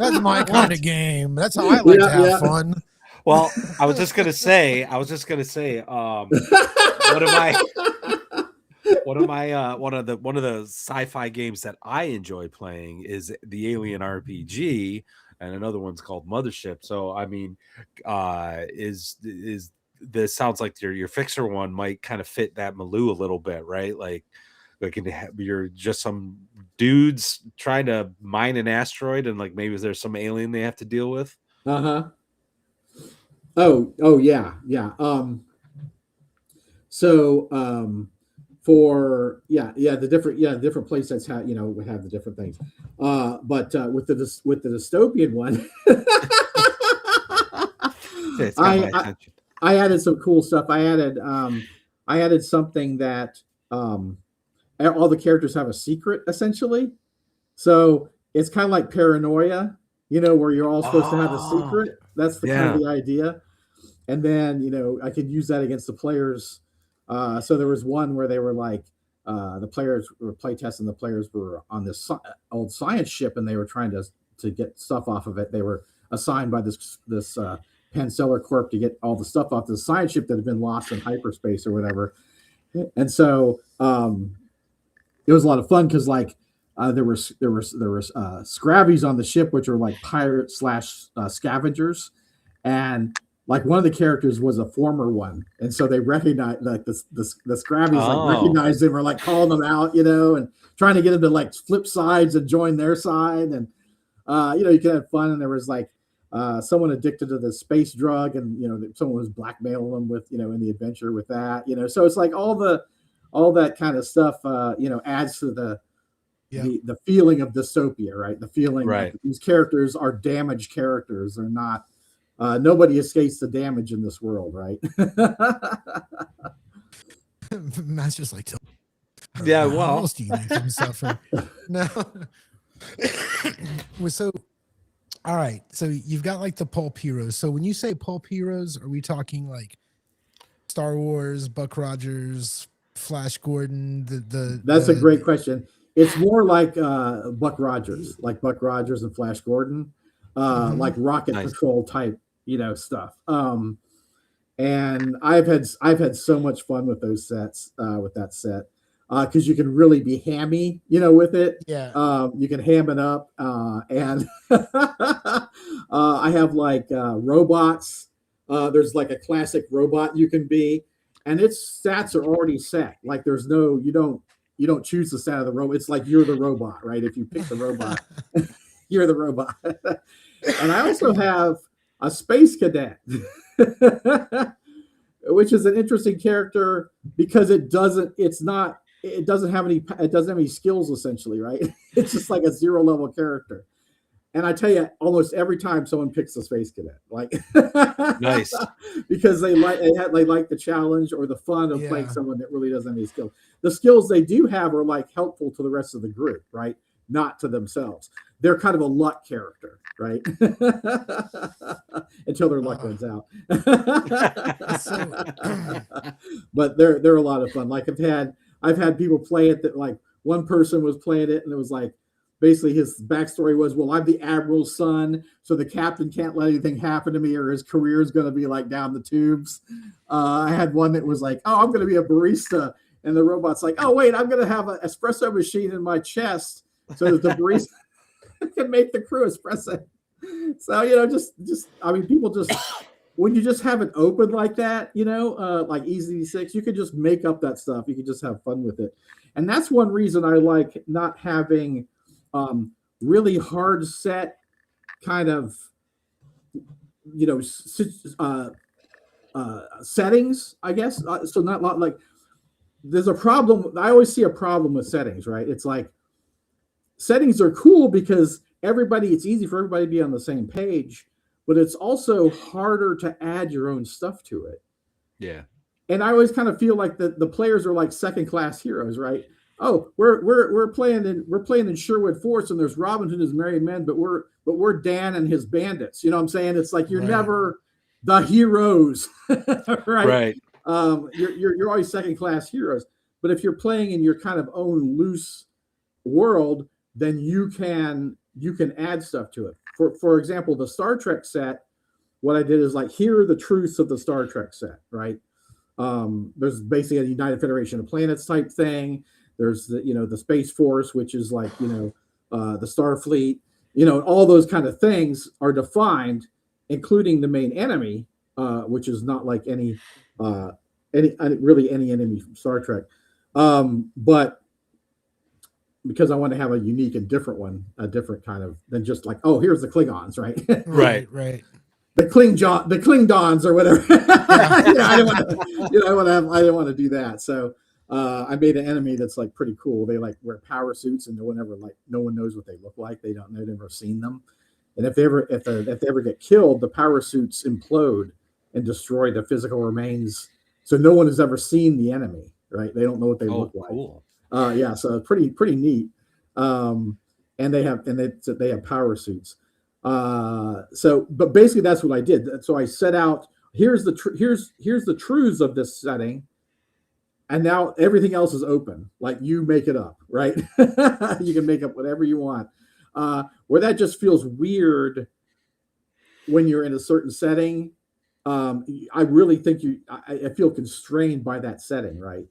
That's my kind of game. That's how I like to have fun. Well, I was just gonna say, one of the sci-fi games that I enjoy playing is the Alien RPG, and another one's called Mothership. So I mean, is this sounds like your Fixer one might kind of fit that milieu a little bit, right? Like you're just some dudes trying to mine an asteroid, and like maybe there's some alien they have to deal with. Oh yeah. For the different play sets have have the different things. But with the dystopian one, I added some cool stuff. I added something that all the characters have a secret essentially. So it's kind of like Paranoia, where you're all supposed to have a secret. That's the kind of the idea. And then, I could use that against the players. So there was one where they were like, the players were playtesting, the players were on this old science ship and they were trying to get stuff off of it. They were assigned by this Panzeller Corp to get all the stuff off the science ship that had been lost in hyperspace or whatever. And so it was a lot of fun because there were scravies on the ship, which were like pirates / scavengers. And like one of the characters was a former one, and so they recognized like the scravies recognized him or like calling them out, and trying to get him to like flip sides and join their side, and you can have fun. And there was like someone addicted to the space drug, and someone was blackmailing them with in the adventure with that, So it's like all that kind of stuff, adds to the feeling of dystopia, right? The feeling that these characters are damaged characters. They're not. Nobody escapes the damage in this world, right? Matt's just like, well, how else do you make them suffer? No. So, all right. So you've got like the pulp heroes. So when you say pulp heroes, are we talking like Star Wars, Buck Rogers, Flash Gordon? That's a great question. It's more like Buck Rogers and Flash Gordon, like Rocket Patrol type. Stuff. And I've had so much fun with those sets, with that set, because you can really be hammy, with it. Yeah. You can ham it up, and I have like robots. There's like a classic robot you can be, and its stats are already set. Like there's no, you don't choose the stat of the robot. It's like you're the robot, right? If you pick the robot, you're the robot. And I also have a space cadet, which is an interesting character because it doesn't have any skills essentially, right? It's just like a 0 level character. And I tell you, almost every time someone picks a space cadet, like nice, because they like the challenge or the fun of playing someone that really doesn't have any skills. The skills they do have are like helpful to the rest of the group, right? Not to themselves. They're kind of a luck character, right? Until their luck runs out. But they're a lot of fun. Like I've had people play it that like one person was playing it and it was like basically his backstory was, well, I'm the admiral's son, so the captain can't let anything happen to me, or his career is going to be like down the tubes. I had one that was like, oh, I'm going to be a barista, and the robot's like, oh wait, I'm going to have an espresso machine in my chest so that the barista can make the crew espresso. So just I mean, people just when you just have it open like that, like Easy 6, you could just make up that stuff. You could just have fun with it, and that's one reason I like not having really hard set kind of settings, I guess. So not like there's a problem. I always see a problem with settings, right? It's like settings are cool because it's easy for everybody to be on the same page, but it's also harder to add your own stuff to it. Yeah. And I always kind of feel like the players are like second class heroes, right? Oh, we're playing in Sherwood Forest, and there's Robin Hood and his merry men, but we're Dan and his bandits. You know what I'm saying? It's like you're never the heroes, right? Right. You're always second class heroes. But if you're playing in your kind of own loose world, then you can add stuff to it. For example, the Star Trek set, what I did is like, here are the truths of the Star Trek set, right? There's basically a United Federation of Planets type thing. There's the Space Force, which is like, the Starfleet, all those kind of things are defined, including the main enemy, which is not like any enemy from Star Trek. But because I want to have a unique and different one, a different kind of than just like, oh, here's the Klingons, right? Right. The Klingdons or whatever. I didn't want to do that. So I made an enemy that's like pretty cool. They like wear power suits, and no one knows what they look like. They've never seen them. And if they ever get killed, the power suits implode and destroy the physical remains. So no one has ever seen the enemy, right? They don't know what they look like. Cool. Yeah, so pretty neat. And they have power suits. But basically that's what I did. So I set out, here's the truths of this setting, and now everything else is open. Like, you make it up, right? You can make up whatever you want. Where that just feels weird when you're in a certain setting. I really think I feel constrained by that setting, right?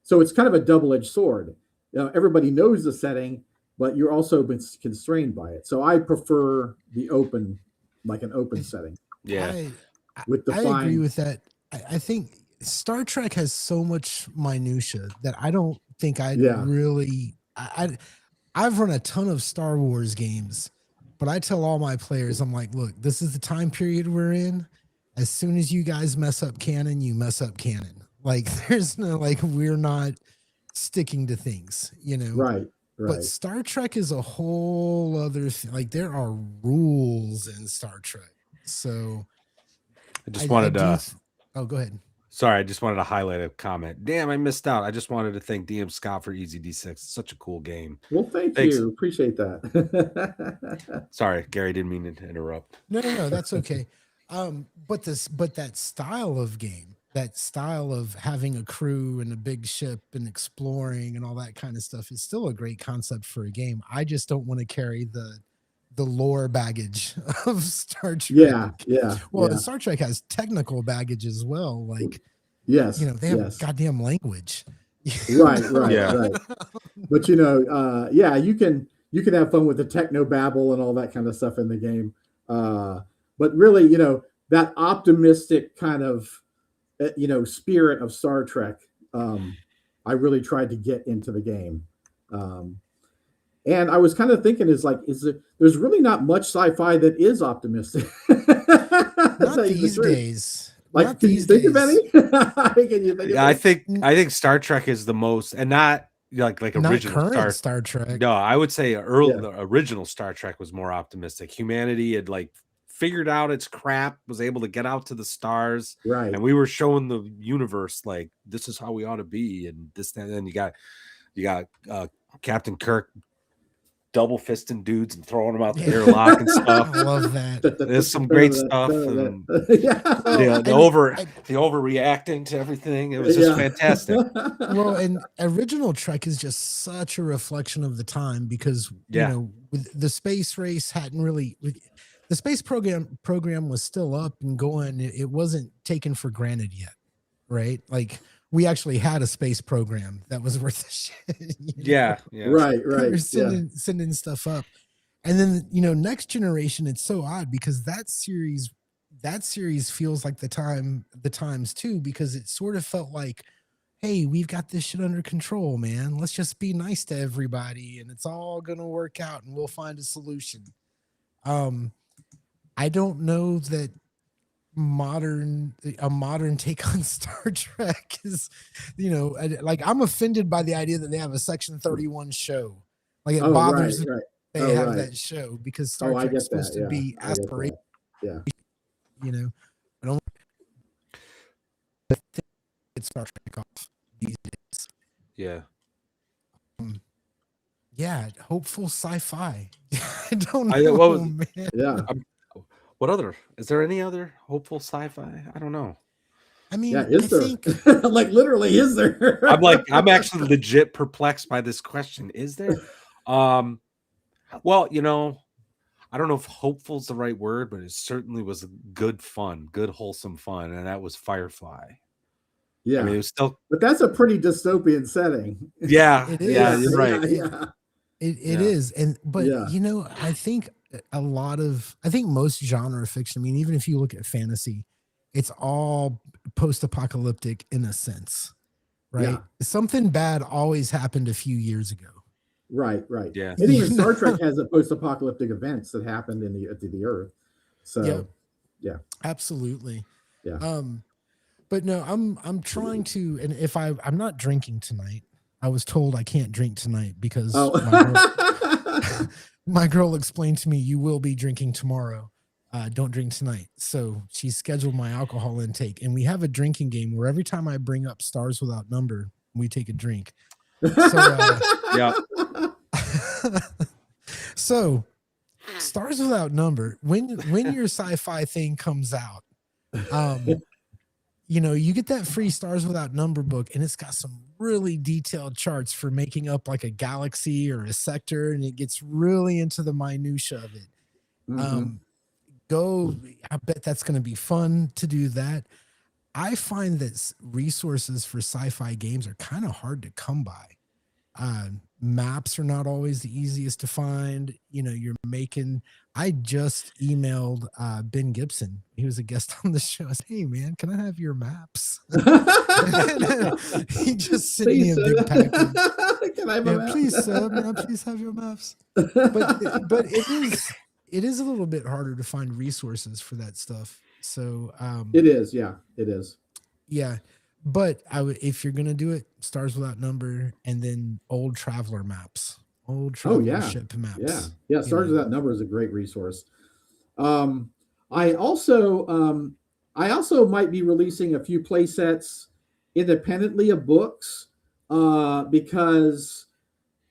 So it's kind of a double-edged sword. Everybody knows the setting, but you're also been constrained by it. So I prefer the open, like an open setting. Yeah. I agree with that. I think Star Trek has so much minutia that I don't think I've run a ton of Star Wars games, but I tell all my players, I'm like, look, this is the time period we're in. As soon as you guys mess up canon, you mess up canon. Like, there's no, like, we're not sticking to things, Right. But Star Trek is a whole other thing. Like, there are rules in Star Trek. So I just wanted to. Go ahead. Sorry, I just wanted to highlight a comment. Damn, I missed out. I just wanted to thank DMScott for Easy D6. It's such a cool game. Well, thanks. You. Appreciate that. Sorry, Gary, didn't mean to interrupt. No, that's okay. But that style of game, that style of having a crew and a big ship and exploring and all that kind of stuff is still a great concept for a game. I just don't want to carry the lore baggage of Star Trek. Yeah. Well, Star Trek has technical baggage as well. Like, yes, they have a goddamn language. Right. But you can have fun with the techno babble and all that kind of stuff in the game. But really, that optimistic kind of spirit of Star Trek, I really tried to get into the game. And I was kind of thinking, there's really not much sci-fi that is optimistic. Not these days. Like, can you think of any? Can you think of I think Star Trek is the most, and not like original Star Trek. No, I would say the original Star Trek was more optimistic. Humanity had like figured out its crap, was able to get out to the stars, right? And we were showing the universe like, this is how we ought to be, and this. And then you got Captain Kirk double fisting dudes and throwing them out the airlock and stuff. I love that. There's some great stuff. And Yeah. the overreacting to everything. It was just fantastic. Well, and original Trek is just such a reflection of the time because you know, with the space race hadn't really, the space program was still up and going. It wasn't taken for granted yet, right? Like we actually had a space program that was worth the shit. Yeah. Right. We're sending stuff up. And then, you know, Next Generation, it's so odd because that series feels like the times too, because it sort of felt like, hey, we've got this shit under control, man. Let's just be nice to everybody and it's all going to work out and we'll find a solution. I don't know that a modern take on Star Trek is, you know, like I'm offended by the idea that they have a Section 31 show. Like it bothers me they have that show because Star Trek is supposed to be aspirational. Yeah. You know, I don't it's Star Trek off these days. Yeah. Yeah, hopeful sci-fi. I don't know, man. Yeah. What other? Is there any other hopeful sci-fi? I don't know. I mean, is there? think like literally, is there? I'm actually legit perplexed by this question. Is there? Well, you know, I don't know if hopeful is the right word, but it certainly was good fun, good wholesome fun, and that was Firefly. Yeah, I mean, it was still, but that's a pretty dystopian setting. Yeah, It is. yeah, you're right. It is, but you know, I think most genre fiction. I mean, even if you look at fantasy, it's all post-apocalyptic in a sense, right? Yeah. Something bad always happened a few years ago. Right. Yeah. And even Star Trek has a post-apocalyptic events that happened to the Earth. So, yeah, absolutely. Yeah. But no, I'm trying to, and if I'm not drinking tonight. I was told I can't drink tonight because my girl explained to me, you will be drinking tomorrow. Don't drink tonight. So she scheduled my alcohol intake, and we have a drinking game where every time I bring up Stars Without Number, we take a drink. So, so Stars Without Number, when your sci-fi thing comes out, you know, you get that free Stars Without Number book, and it's got some really detailed charts for making up like a galaxy or a sector, and it gets really into the minutia of it. Mhm. I bet that's going to be fun to do that. I find that resources for sci-fi games are kind of hard to come by. Maps are not always the easiest to find. You know, I just emailed Ben Gibson. He was a guest on the show. I said, hey man, can I have your maps? He just sent me a big package. Can I have a map? Please, man, please have your maps. But it is a little bit harder to find resources for that stuff. So it is, yeah, it is. Yeah. But if you're gonna do it, Stars Without Number, and then old traveler maps, ship maps. Yeah. Stars Without Number is a great resource. I also might be releasing a few play sets independently of books because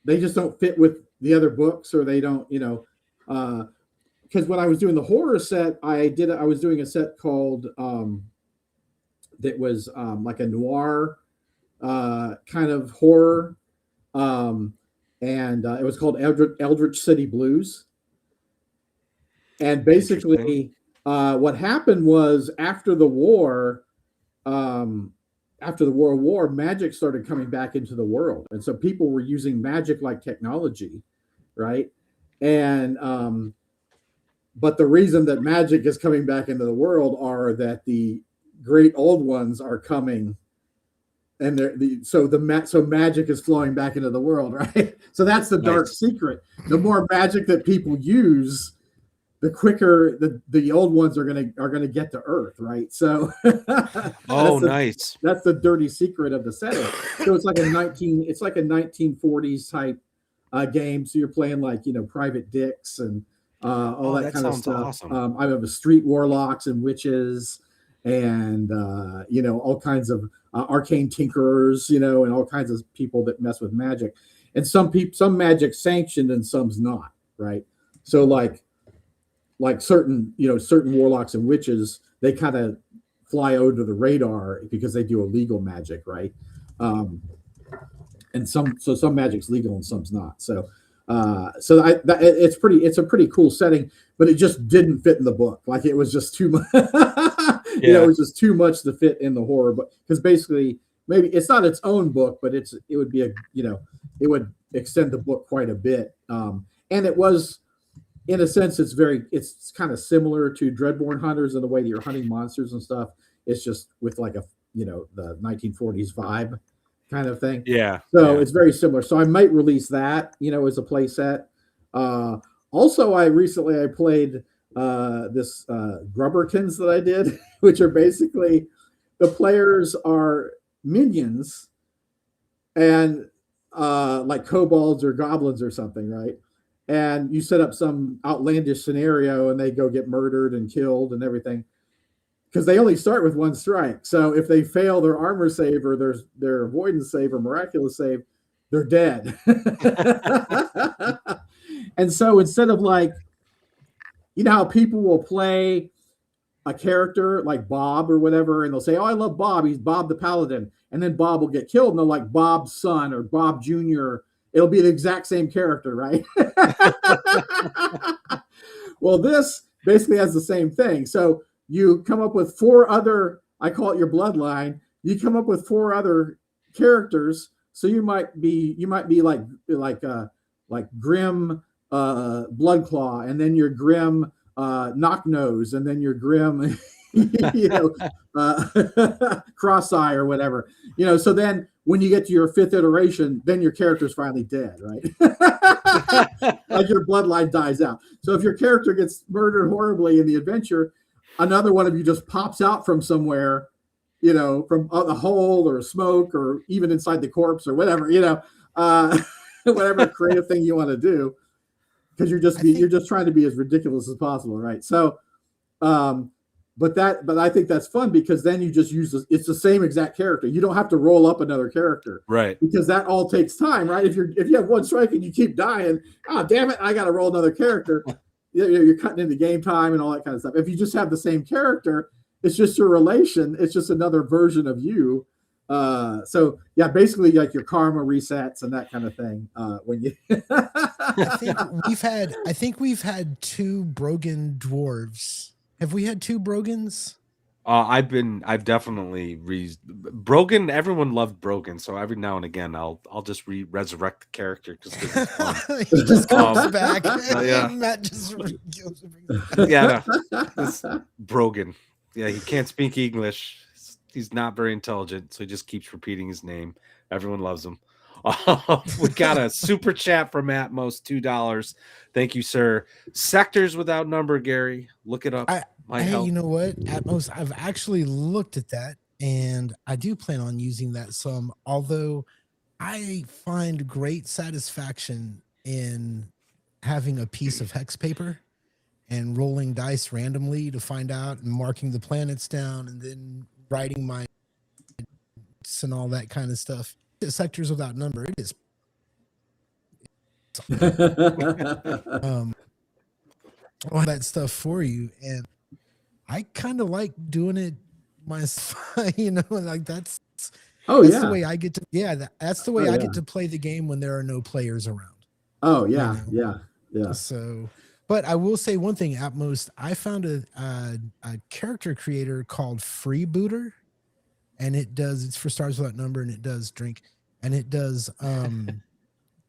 they just don't fit with the other books, or they don't, because when I was doing the horror set, I was doing a set called that was like a noir kind of horror. And it was called Eldritch City Blues. And basically what happened was after the World War, magic started coming back into the world. And so people were using magic like technology, right? And but the reason that magic is coming back into the world are that the great old ones are coming, and so magic is flowing back into the world, right? So that's the dark secret. The more magic that people use, the quicker the old ones are gonna get to Earth, right? So nice. That's the dirty secret of the setting. So it's like a 1940s type game. So you're playing like Private Dicks and all that kind of stuff. Awesome. I have street warlocks and witches, and all kinds of arcane tinkerers, and all kinds of people that mess with magic. and some magic sanctioned and some's not, right? So like certain warlocks and witches, they kind of fly under the radar because they do illegal magic, right? And some magic's legal and some's not. So it's a pretty cool setting, but it just didn't fit in the book. Like it was just too much. It was just too much to fit in the horror book, because basically maybe it's not its own book, but it would be it would extend the book quite a bit. And it was, in a sense, it's kind of similar to Dreadborn Hunters in the way that you're hunting monsters and stuff. It's just with like the 1940s vibe kind of thing. Yeah. So it's very similar. So I might release that, as a play set. Also, I played this Grubberkins that I did, which are basically, the players are minions and like kobolds or goblins or something, right? And you set up some outlandish scenario and they go get murdered and killed and everything, because they only start with one strike. So if they fail their armor save or their avoidance save or miraculous save, they're dead. And so instead of how people will play a character like Bob or whatever, and they'll say, "Oh, I love Bob. He's Bob the Paladin," and then Bob will get killed, and they're like Bob's son or Bob Jr. It'll be the exact same character, right? Well, this basically has the same thing. So you come up with 4 other, I call it your bloodline. You come up with 4 other characters. So you might be like Grim Bloodclaw, and then you're Grim Knocknose, and then you're Grim Cross-Eye or whatever. So then when you get to your 5th iteration, then your character's finally dead, right? Like your bloodline dies out. So if your character gets murdered horribly in the adventure, another one of you just pops out from somewhere, from a hole or smoke or even inside the corpse or whatever, whatever creative thing you want to do, because you're just trying to be as ridiculous as possible, right? So, but I think that's fun, because then you just it's the same exact character. You don't have to roll up another character, right? Because that all takes time, right? If you have one strike and you keep dying, damn it, I got to roll another character. You're cutting into game time and all that kind of stuff. If you just have the same character, it's just your relation. It's just another version of you. So yeah, basically like your karma resets and that kind of thing. When you, I think we've had 2 Brogan dwarves. Have we had 2 Brogans? I've definitely Brogan. Everyone loved Brogan, so every now and again I'll just resurrect the character because it's fun. He just comes back. Yeah. Matt just this Brogan. Yeah, he can't speak English. He's not very intelligent, so he just keeps repeating his name. Everyone loves him. We got a super chat from Atmos, $2. Thank you, sir. Sectors Without Number, Gary. Look it up. You know what, Atmos? I've actually looked at that, and I do plan on using that some. Although I find great satisfaction in having a piece of hex paper and rolling dice randomly to find out and marking the planets down and then writing my and all that kind of stuff. Sectors Without Number, it is all that stuff for you, and I kind of like doing it myself. Like that's the way I get to that's the way I get to play the game when there are no players around. Oh yeah, yeah. So, but I will say one thing, Atmos, I found a character creator called Freebooter, and it's for Stars Without Number, and it does drink, and it does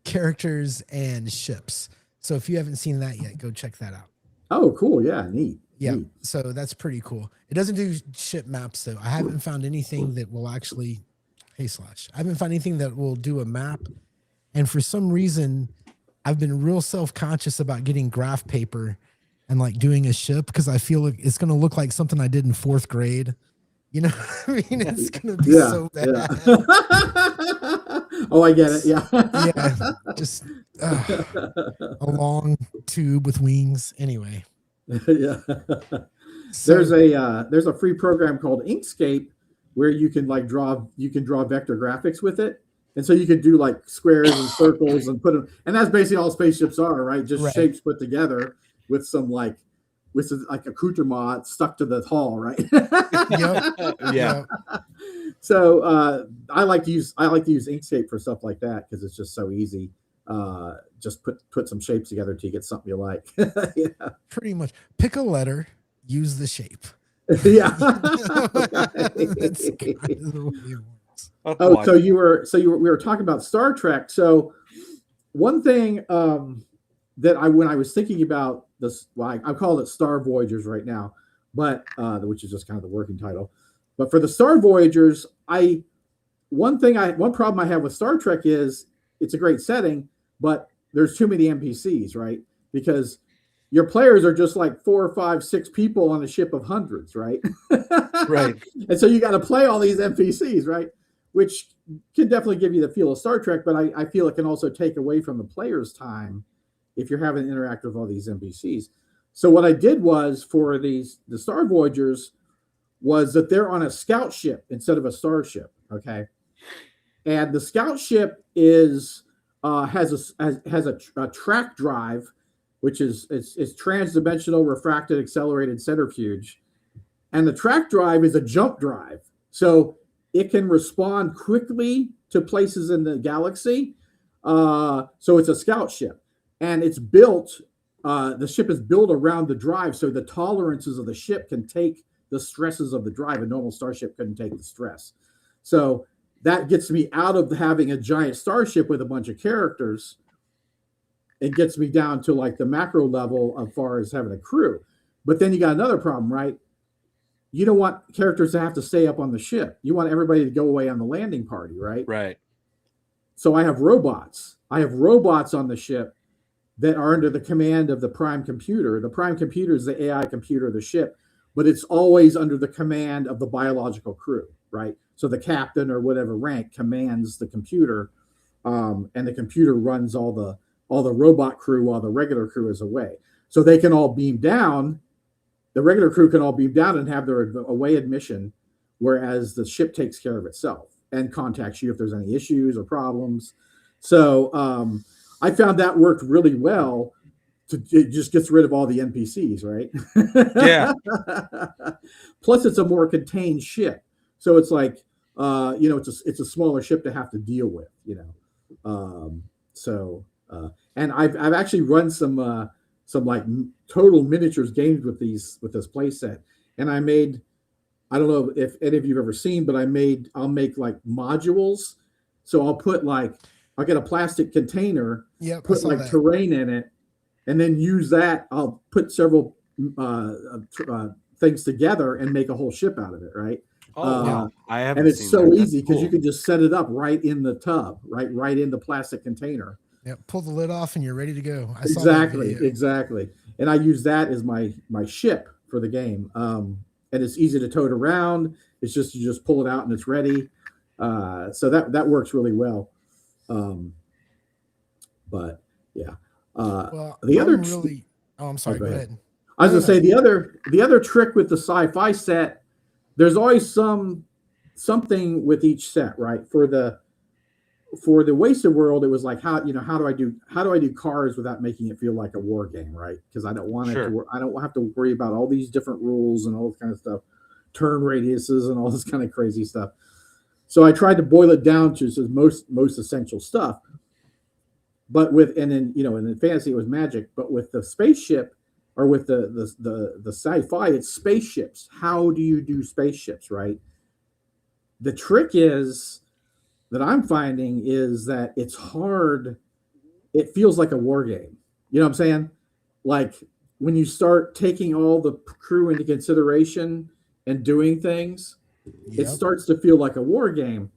characters and ships. So if you haven't seen that yet, go check that out. Oh, cool. Yeah, neat. Yeah, neat. So that's pretty cool. It doesn't do ship maps though. I haven't found anything that will actually I haven't found anything that will do a map. And for some reason, I've been real self-conscious about getting graph paper and like doing a ship, because I feel like it's going to look like something I did in 4th grade. You know what I mean? It's going to be so bad. Yeah. Oh, I get it. Yeah. Yeah. Just a long tube with wings. Anyway. Yeah. So, there's a free program called Inkscape where you can draw vector graphics with it. And so you could do like squares and circles and put them, and that's basically all spaceships are, right? Just Right. shapes put together with some like accoutrement stuck to the hull, right? Yep. Yeah. So I like to use Inkscape for stuff like that because it's just so easy. Just put some shapes together till you get something you like. Yeah. Pretty much. Pick a letter, use the shape. Yeah. That's kind of the way it works. Oh, so we were talking about Star Trek. So one thing that when I was thinking about this, well, I call it Star Voyagers right now, but which is just kind of the working title. But for the Star Voyagers, one problem I have with Star Trek is it's a great setting, but there's too many NPCs, right? Because your players are just like 4 or 5, 6 people on a ship of hundreds, right? Right. And so you got to play all these NPCs, right? Which can definitely give you the feel of Star Trek, but I feel it can also take away from the player's time if you're having to interact with all these NPCs. So what I did was for the Star Voyagers was that they're on a scout ship instead of a starship, okay? And the scout ship has a track drive, which is transdimensional refracted accelerated centrifuge, and the track drive is a jump drive, so it can respond quickly to places in the galaxy. So it's a scout ship, and it's built. The ship is built around the drive, so the tolerances of the ship can take the stresses of the drive. A normal starship couldn't take the stress. So that gets me out of having a giant starship with a bunch of characters. It gets me down to like the macro level as far as having a crew. But then you got another problem, right? You don't want characters to have to stay up on the ship. You want everybody to go away on the landing party, right? Right. So I have robots. I have robots on the ship that are under the command of the prime computer. The prime computer is the AI computer of the ship, but it's always under the command of the biological crew, right? So the captain or whatever rank commands the computer, and the computer runs all the robot crew while the regular crew is away. So they can all beam down. The regular crew can all beam down and have their away admission, whereas the ship takes care of itself and contacts you if there's any issues or problems. So I found that worked really well. It just gets rid of all the NPCs, right? Yeah. Plus, it's a more contained ship, so it's like it's a smaller ship to have to deal with, and I've actually run some like total miniatures games with this play set, and I don't know if any of you've ever seen, but I'll make like modules. So I'll get a plastic container, put like terrain in it, and then use that. I'll put several things together and make a whole ship out of it, right? Oh, wow. I haven't. And it's seen so that. easy because cool. you can just set it up right in the tub, right in the plastic container. Yeah, pull the lid off and you're ready to go. Exactly. And I use that as my ship for the game. And it's easy to tote around. It's just you just pull it out and it's ready. So that works really well. But yeah. Well, the other I'm sorry, go ahead. I was gonna say the other trick with the sci-fi set, there's always something with each set, right? For the Wasted World, it was like how do I do cars without making it feel like a war game, right? Because I don't want I don't have to worry about all these different rules and all this kind of stuff, turn radiuses and all this kind of crazy stuff. So I tried to boil it down to the most essential stuff. But and in fantasy it was magic, but with the spaceship or with the sci-fi, it's spaceships. How do you do spaceships, right? The trick is that I'm finding is that it's hard. It feels like a war game. You know what I'm saying? Like when you start taking all the crew into consideration and doing things, it starts to feel like a war game.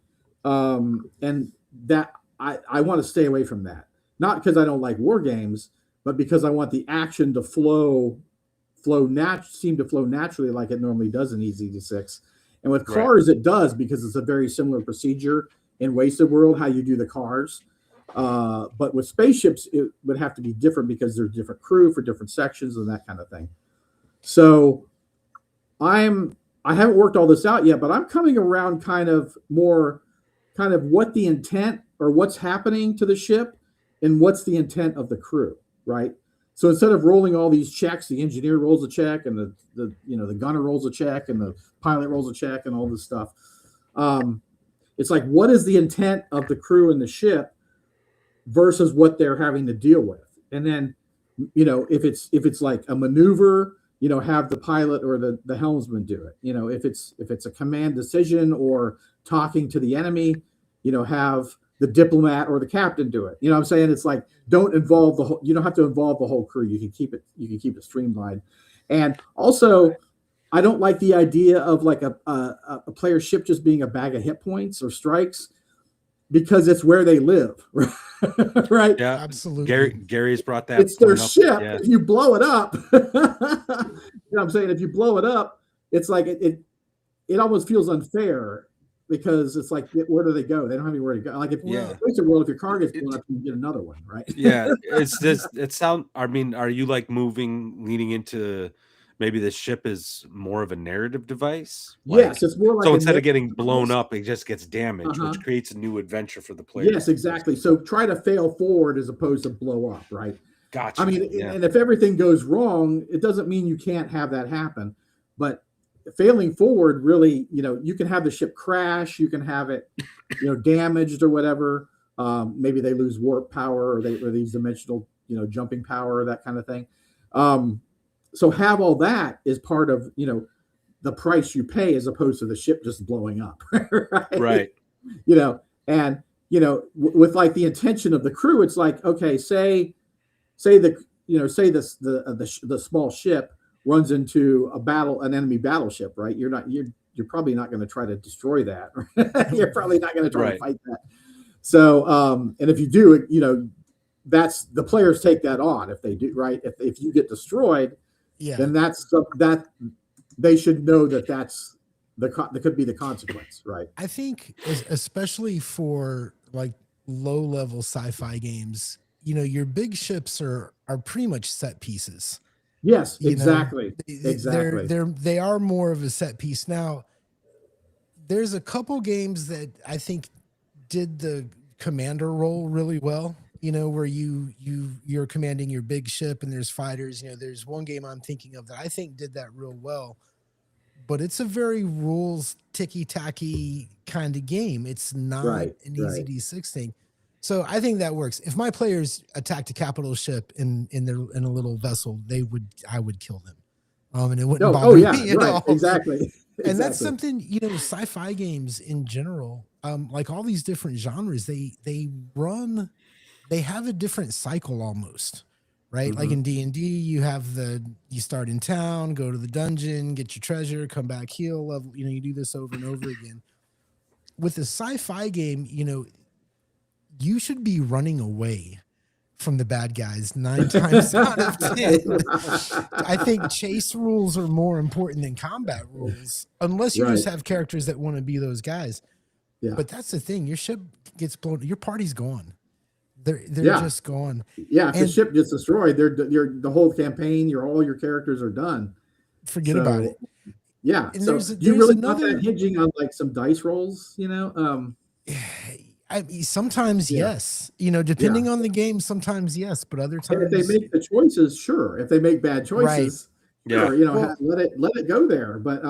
And that I want to stay away from that. Not because I don't like war games, but because I want the action to seem to flow naturally like it normally does in EZ6. And with cars, it does because it's a very similar procedure in Wasted World, how you do the cars. But with spaceships, it would have to be different because there's different crew for different sections and that kind of thing. So I haven't worked all this out yet, but I'm coming around kind of what the intent or what's happening to the ship and what's the intent of the crew, right? So instead of rolling all these checks, the engineer rolls a check and the gunner rolls a check and the pilot rolls a check and all this stuff. It's like, what is the intent of the crew and the ship versus what they're having to deal with? And then, if it's like a maneuver, have the pilot or the helmsman do it. If it's a command decision or talking to the enemy, have the diplomat or the captain do it. I'm saying? It's like, don't involve the whole, you don't have to involve the whole crew. You can keep it streamlined. And also, I don't like the idea of like a player's ship just being a bag of hit points or strikes, because it's where they live, right? Yeah, absolutely. Gary's brought that. It's their ship. Yeah. If you blow it up, what I'm saying? If you blow it up, it's like it almost feels unfair, because it's like, where do they go? They don't have anywhere to go. Like if your car gets blown up, you get another one, right? Yeah, are you like leaning into maybe the ship is more of a narrative device? Yes, it's more like, so instead of getting blown up, it just gets damaged, which creates a new adventure for the player. Yes, exactly. So try to fail forward as opposed to blow up, right? Gotcha. I mean, and if everything goes wrong, it doesn't mean you can't have that happen, but failing forward, really, you can have the ship crash, you can have it, damaged or whatever. Maybe they lose warp power, or these dimensional, jumping power, that kind of thing. So have all that as part of, the price you pay, as opposed to the ship just blowing up, right? With like the intention of the crew, it's like, okay, say the small ship runs into an enemy battleship, right? You're probably not going to try to destroy that. Right? You're probably not going to try to fight that. So, and if you do, that's the players take that on. If they do, right? If you get destroyed, then that they should know that's that could be the consequence, right? I think, especially for like low level sci-fi games, your big ships are pretty much set pieces. Yes, exactly. Exactly. They are more of a set piece. Now, there's a couple games that I think did the commander role really well, where you're commanding your big ship and there's fighters. There's one game I'm thinking of that I think did that real well, but it's a very rules ticky-tacky kind of game. It's not an easy D6 thing. So I think that works. If my players attacked a capital ship in a little vessel, I would kill them. And it wouldn't bother me at all. Exactly. And that's something, sci-fi games in general, like all these different genres, they have a different cycle almost, right? Mm-hmm. Like in D&D, you start in town, go to the dungeon, get your treasure, come back, heal, level, you do this over and over again. With a sci-fi game, you should be running away from the bad guys 9 times out of 10. I think chase rules are more important than combat rules, unless you just have characters that want to be those guys. Yeah. But that's the thing. Your ship gets blown. Your party's gone. They're just gone. Yeah. If the ship gets destroyed, the whole campaign, all your characters are done. Forget about it. Yeah. And so you really want that hinging on like some dice rolls, sometimes yes, depending on the game, sometimes yes, but other times, and if they make the choices, sure. If they make bad choices, sure, let it go there. But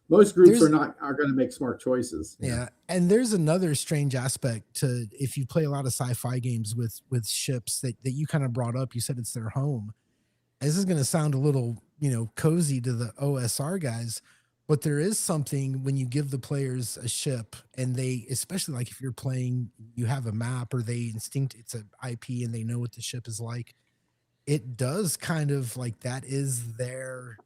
most groups are going to make smart choices. Yeah, and there's another strange aspect to if you play a lot of sci-fi games with ships that you kind of brought up. You said it's their home. This is going to sound a little cozy to the OSR guys. But there is something when you give the players a ship and they, especially like if you're playing, you have a map or it's an IP and they know what the ship is like. It does kind of like that is their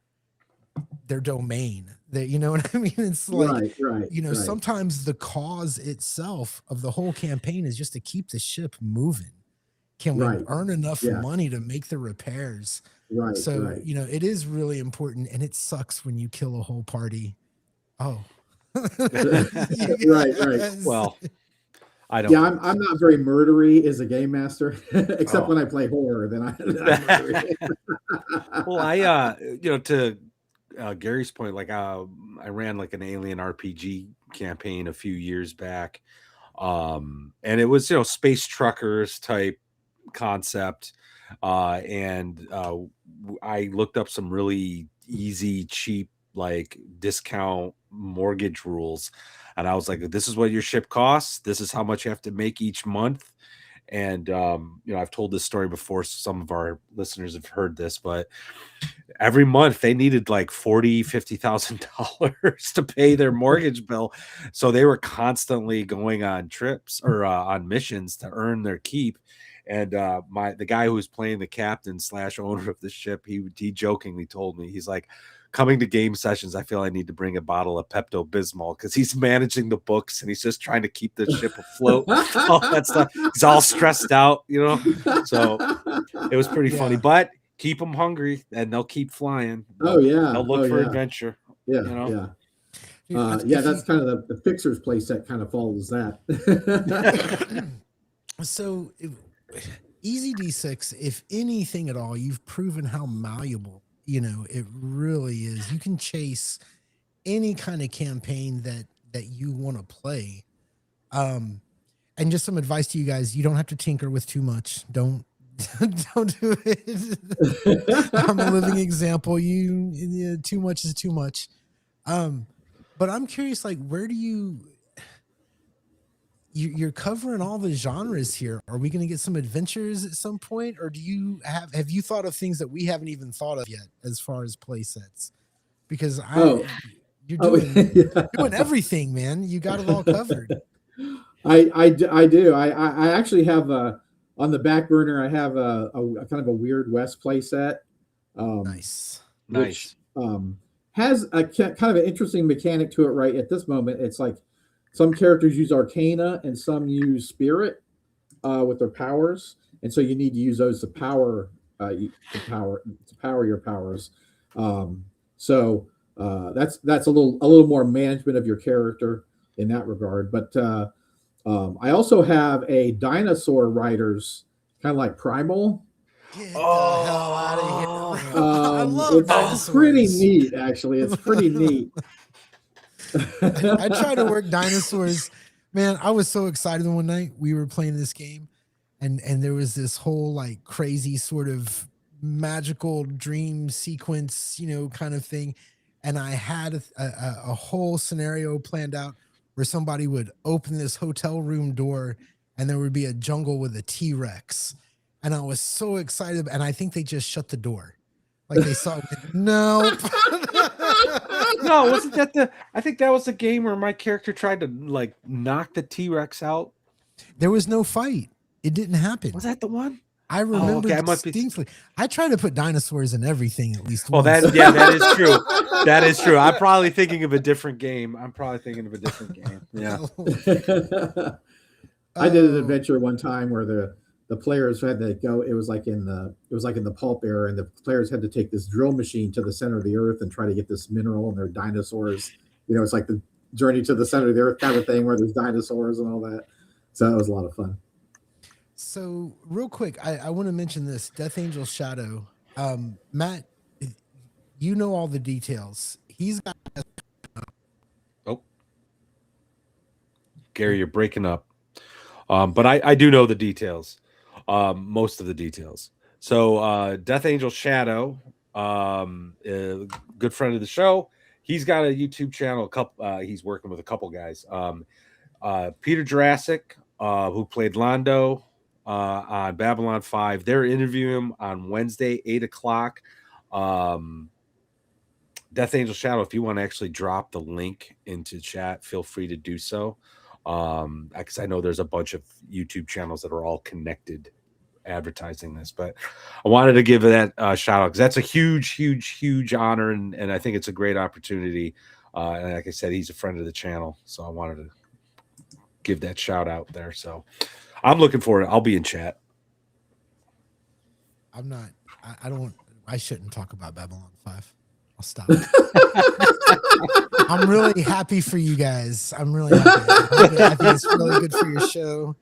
domain. You know what I mean? It's like, sometimes the cause itself of the whole campaign is just to keep the ship moving. Can we earn enough money to make the repairs? Right. So, it is really important, and it sucks when you kill a whole party. Oh. Right. Well, I don't. Yeah, I'm not very murdery as a game master, except when I play horror. Then I'm well, to Gary's point, like I ran like an alien RPG campaign a few years back, And it was, space truckers type concept. And I looked up some really easy, cheap, like discount mortgage rules. And I was like, this is what your ship costs. This is how much you have to make each month. And, I've told this story before. Some of our listeners have heard this, but every month they needed like $50,000 to pay their mortgage bill. So they were constantly going on trips or on missions to earn their keep. And the guy who was playing the captain / owner of the ship, he jokingly told me, he's like, coming to game sessions, I feel I need to bring a bottle of Pepto-Bismol because he's managing the books and he's just trying to keep the ship afloat. All that stuff. He's all stressed out, So it was pretty funny, but keep them hungry and they'll keep flying. Oh yeah, they'll look for adventure. Yeah. That's kind of the Fixer's playset kind of follows that. So Easy D6, if anything at all, you've proven how malleable, it really is. You can chase any kind of campaign that you want to play. And just some advice to you guys, you don't have to tinker with too much. Don't do it. I'm a living example. Too much is too much. But I'm curious, like, where do you're covering all the genres here. Are we going to get some adventures at some point, or have you thought of things that we haven't even thought of yet as far as play sets? Because you're doing everything, man. You got it all covered. I do. I actually have on the back burner. I have a kind of a Weird West play set. Nice. Which, has a kind of an interesting mechanic to it. Right at this moment, it's like some characters use Arcana and some use Spirit with their powers, and so you need to use those to power your powers. So that's a little more management of your character in that regard. But I also have a Dinosaur Riders, kind of like Primal. Get the hell out of here! I love it's dinosaurs. Pretty neat, actually. It's pretty neat. I try to work dinosaurs. Man, I was so excited one night we were playing this game, and there was this whole like crazy sort of magical dream sequence, kind of thing. And I had a whole scenario planned out where somebody would open this hotel room door and there would be a jungle with a T-Rex. And I was so excited. And I think they just shut the door. Like they saw, no. No, wasn't that I think that was the game where my character tried to like knock the T-Rex out. There was no fight. It didn't happen. Was that the one? I remember distinctly. I try to put dinosaurs in everything at least once. That is true. That is true. I'm probably thinking of a different game. Yeah. I did an adventure one time where the players had to go. It was like in the pulp era, and the players had to take this drill machine to the center of the earth and try to get this mineral. And their dinosaurs, it's like the journey to the center of the earth kind of thing where there's dinosaurs and all that. So that was a lot of fun. So real quick, I want to mention this Death Angel Shadow. Matt, you know all the details. He's got. Oh, Gary, you're breaking up. But I do know the details. Most of the details. So Death Angel Shadow, a good friend of the show. He's got a YouTube channel. He's working with a couple guys. Peter Jurassic, who played Londo on Babylon 5. They're interviewing him on Wednesday, 8:00. Death Angel Shadow, if you want to actually drop the link into chat, feel free to do so. Because I know there's a bunch of YouTube channels that are all connected advertising this, but I wanted to give that shout out because that's a huge honor, and I think it's a great opportunity. And like I said, he's a friend of the channel, so I wanted to give that shout out there. So I'm looking forward. I'll be in chat. I'm not. I shouldn't talk about Babylon 5. I'll stop. I'm really happy for you guys. I'm really happy. I think it's really good for your show.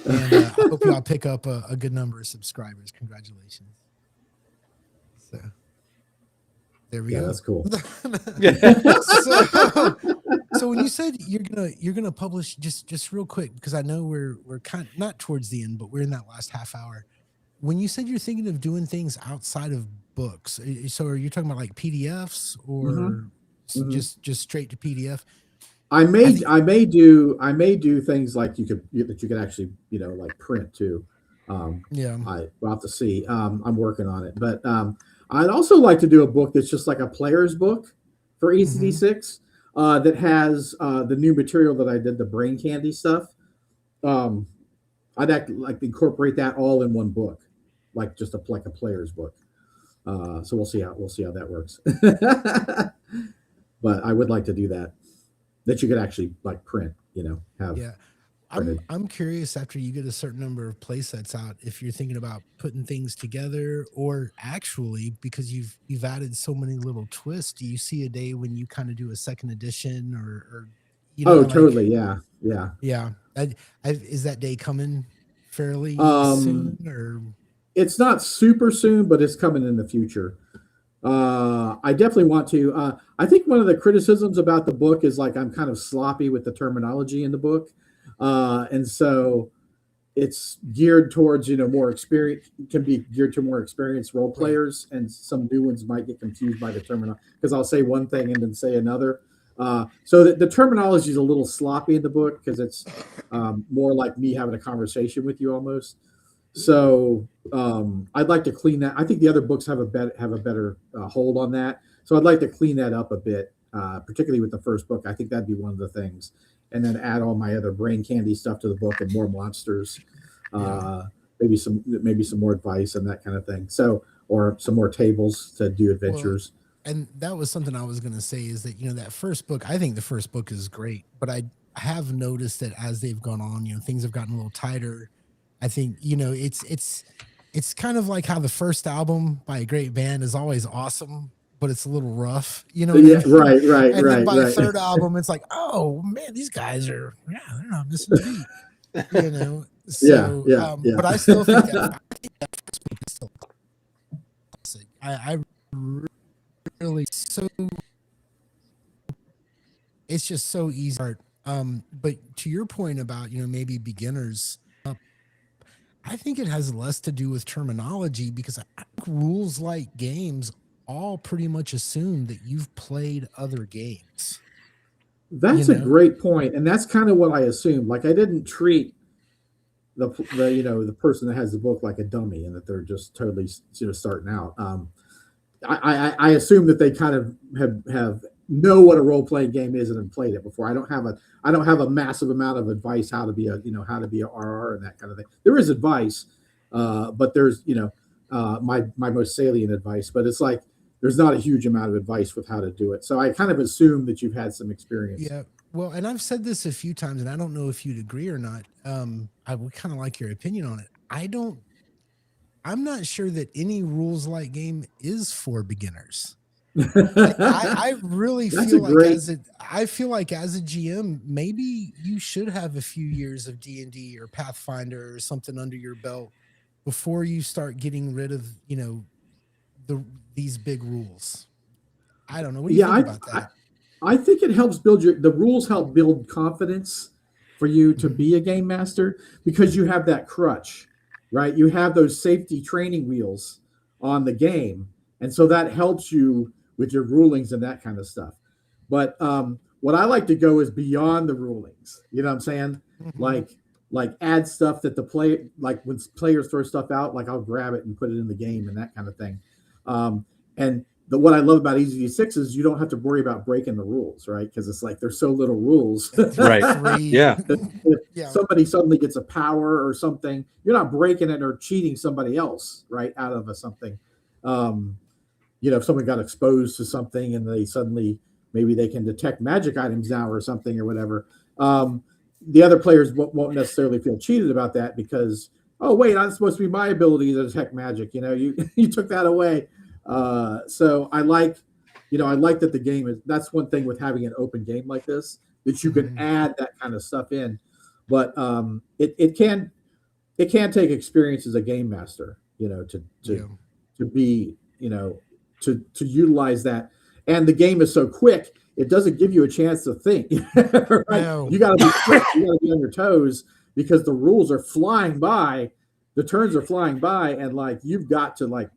And I hope y'all pick up a good number of subscribers. Congratulations. So there we go. That's cool. So So when you said you're gonna publish, just real quick, because I know we're kind of not towards the end, but we're in that last half hour. When you said you're thinking of doing things outside of books, so are you talking about like PDFs or Mhm. just straight to PDF? I I think may do things like that you could actually like print too. yeah. We'll have to see. I'm working on it, but I'd also like to do a book that's just like a player's book for Mhm. ECD6 that has the new material that I did, the brain candy stuff. Um, like incorporate that all in one book, like just like a player's book. So we'll see how that works. But I would like to do that. That you could actually like print, have Yeah. I'm printed. I'm curious after you get a certain number of play sets out if you're thinking about putting things together or actually because you've added so many little twists. Do you see a day when you kind of do a second edition or Oh, like totally. Yeah, yeah. yeah. Is that day coming fairly soon Um, or it's not super soon, but it's coming in the future. I definitely want to. I think one of the criticisms about the book is like I'm kind of sloppy with the terminology in the book, and so it's geared towards more experience. Can be geared to more experienced role right? players, and some new ones might get confused by the terminology because I'll say one thing and then say another. So the terminology is a little sloppy in the book because it's more like me having a conversation with you almost. So I'd like to clean that. I think the other books have a better hold on that. So I'd like to clean that up a bit, particularly with the first book. I think that'd be one of the things, and then add all my other brain candy stuff to the book and more monsters, Yeah. uh, maybe some more advice and that kind of thing. So or some more tables to do Well, adventures. and that was something I was going to say is that, that first book, I think the first book is great, but I have noticed that as they've gone on, things have gotten a little tighter. I think, it's kind of like how the first album by a great band is always awesome, but it's a little rough. You know what I Yeah, mean? right, right, And then right, by the right. third album, it's like, oh man, these guys they're not missing a beat, you know? Yeah, So, yeah, yeah. but I still think that first book is still classic. I really so it's just so easy. But to your point about maybe beginners, I think it has less to do with terminology because I think rules like games all pretty much assume that you've played other games. You That's a know, great point, and that's kind of what I assumed. Like I didn't treat the person that has the book like a dummy and that they're just totally starting out. I assume that they kind of have know what a role playing game is and have played it before. I don't have a massive amount of advice how to be how to be a RR and that kind of thing. There is advice, but there's my most salient advice, but it's like there's not a huge amount of advice with how to do it. So I kind of assume that you've had some experience. yeah. Well, and I've said this a few times, and I don't know if you'd agree or not. I would kind of like your opinion on it. I'm not sure that any rules like game is for beginners. I really That's feel a like great. I feel like as a GM, maybe you should have a few years of D&D or Pathfinder or something under your belt before you start getting rid of, the these big rules. I don't know. What do you Yeah, think about I that? I think it helps build the rules help build confidence for you to Mhm. be a game master because you have that crutch, right? You have those safety training wheels on the game. And so that helps you with your rulings and that kind of stuff. But what I like to go is beyond the rulings. You know what I'm saying? Mhm. Like add stuff that the play like when players throw stuff out, like I'll grab it and put it in the game and that kind of thing. And what I love about EZD6 is you don't have to worry about breaking the rules, right? Because it's like there's so little rules. They're Right. free. Yeah. If Yeah. somebody suddenly gets a power or something, you're not breaking it or cheating somebody else, right, out of a something. Um, if someone got exposed to something and they suddenly maybe they can detect magic items now or something or whatever. The other players won't necessarily feel cheated about that because wait, I'm supposed to be my ability to detect magic. You you took that away. So I like that the game is. That's one thing with having an open game like this that you can Mhm. add that kind of stuff in, but it can take experience as a game master, Yeah. to be, to utilize that. And the game is so quick. it doesn't give you a chance to think. Right? No. You got to be quick. You got to be on your toes because the rules are flying by, the turns are flying by, and like you've got to like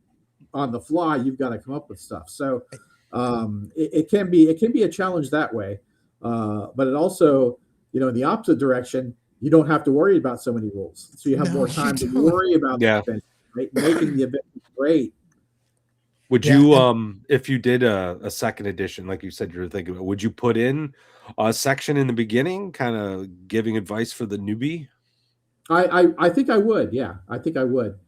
on the fly, you've got to come up with stuff. So it can be a challenge that way, but it also, you know, in the opposite direction, you don't have to worry about so many rules, so you have more time to worry about the event, right? Making the event great. Would you, if you did a second edition, like you said you were thinking, would you put in a section in the beginning, kind of giving advice for the newbie? I think I would. Yeah, I think I would.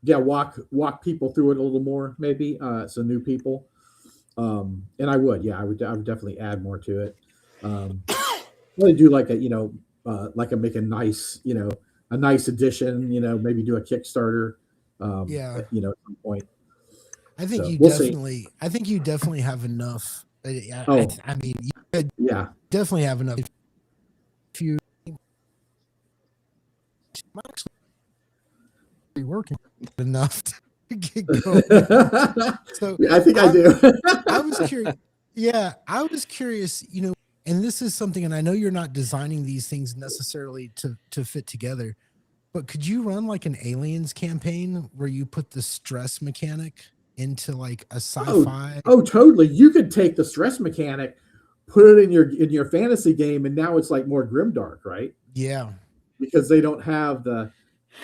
Yeah, walk people through it a little more, maybe. So new people, and I would. Yeah, I would definitely add more to it. Really do like a, you know, make a nice, you know, a nice addition. You know, maybe do a Kickstarter. You know, at some point. I think So, you we'll definitely. See. I think you definitely have enough. I mean, you could definitely have enough. If you actually be working enough to get going. So yeah, I think I do. I was curious. Yeah, I was curious. You know, and this is something, and I know you're not designing these things necessarily to fit together, but could you run like an Aliens campaign where you put the stress mechanic into like a sci-fi? Oh, totally. You could take the stress mechanic, put it in your fantasy game, and now it's like more grimdark, right? Yeah. Because they don't have the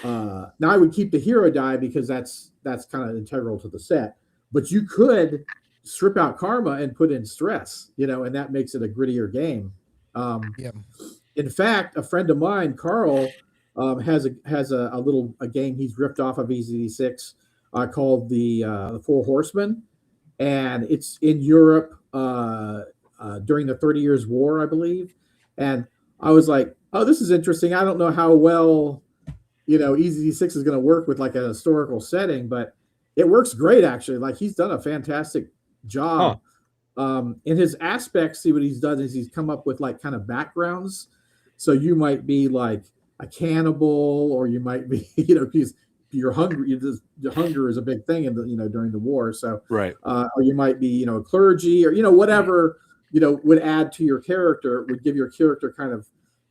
now I would keep the hero die because that's kind of integral to the set. But you could strip out karma and put in stress, you know, and that makes it a grittier game. In fact, a friend of mine, Carl, has a little game he's ripped off of EZD6 called the Four Horsemen, and it's in Europe during the 30 Years War, I believe. And I was like, oh, this is interesting. I don't know how well, you know, EZD6 is going to work with like a historical setting, but it works great actually. Like he's done a fantastic job. In his aspects. See, what he's done is he's come up with like kind of backgrounds. So you might be like a cannibal, or you might be, you know, because you're hungry. Hunger is a big thing in the, you know, during the war. So right, or you might be, you know, clergy, or, you know, whatever, you know, would add to your character, would give your character kind of